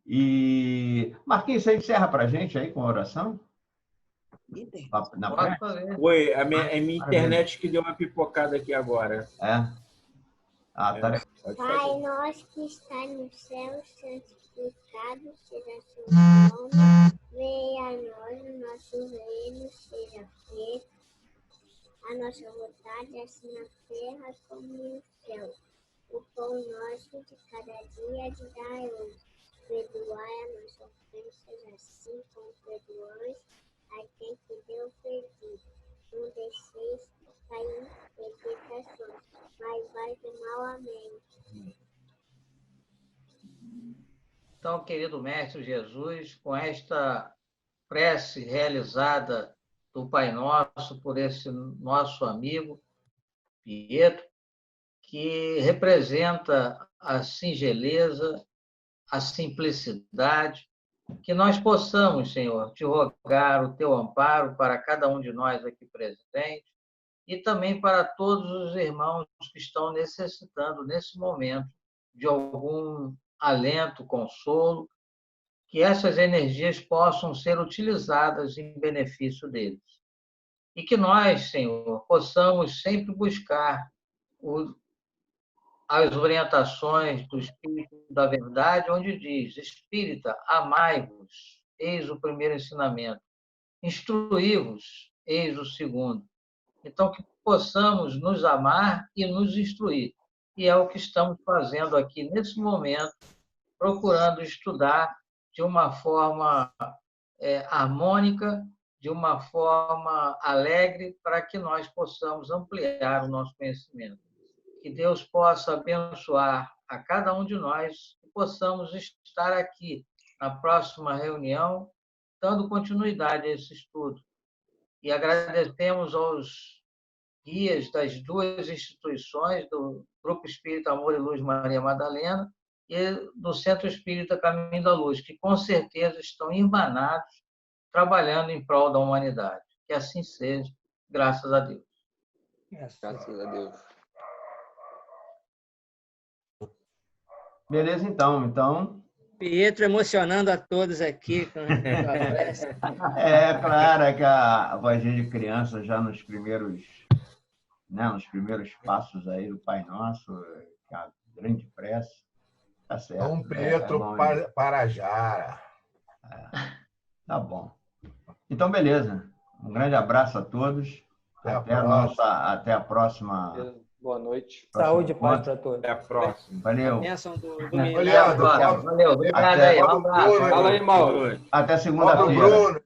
E, Marquinhos, você encerra para a gente aí com a oração? Oi, a minha internet que deu uma pipocada aqui agora. Tá. Pai nosso que está no céu, santificado seja seu nome. Venha a nós o nosso reino, seja feito a nossa vontade, assim na terra como no céu. O pão nosso de cada dia de dai hoje. Perdoai a nossa ofensa, assim como perdoamos a quem te deu perdido. Não deixeis cair em tentações, mas vai do mal. Amém. Então, querido Mestre Jesus, com esta prece realizada do Pai Nosso por esse nosso amigo Pietro, que representa a singeleza, a simplicidade, que nós possamos, Senhor, te rogar o teu amparo para cada um de nós aqui presentes e também para todos os irmãos que estão necessitando, nesse momento, de algum alento, consolo, que essas energias possam ser utilizadas em benefício deles. E que nós, Senhor, possamos sempre buscar as orientações do Espírito da Verdade, onde diz: Espírita, amai-vos, eis o primeiro ensinamento. Instruí-vos, eis o segundo. Então, que possamos nos amar e nos instruir. E é o que estamos fazendo aqui nesse momento, procurando estudar de uma forma harmônica, de uma forma alegre, para que nós possamos ampliar o nosso conhecimento. Que Deus possa abençoar a cada um de nós e possamos estar aqui na próxima reunião, dando continuidade a esse estudo. E agradecemos aos guias das duas instituições, do Grupo Espírita Amor e Luz Maria Madalena e do Centro Espírita Caminho da Luz, que com certeza estão irmanados, trabalhando em prol da humanidade. Que assim seja, graças a Deus. Graças a Deus. Beleza, então. Pietro emocionando a todos aqui com a prece. Claro que a vozinha de criança já nos primeiros passos aí do Pai Nosso, a grande prece. Tá certo. Dom Pietro Parajara. Tá bom. Então, beleza. Um grande abraço a todos. Até a próxima. Boa noite. Saúde e paz para todos. Até a próxima. Valeu. Valeu. Obrigado aí. Um abraço. Fala aí, Mauro. Até segunda-feira.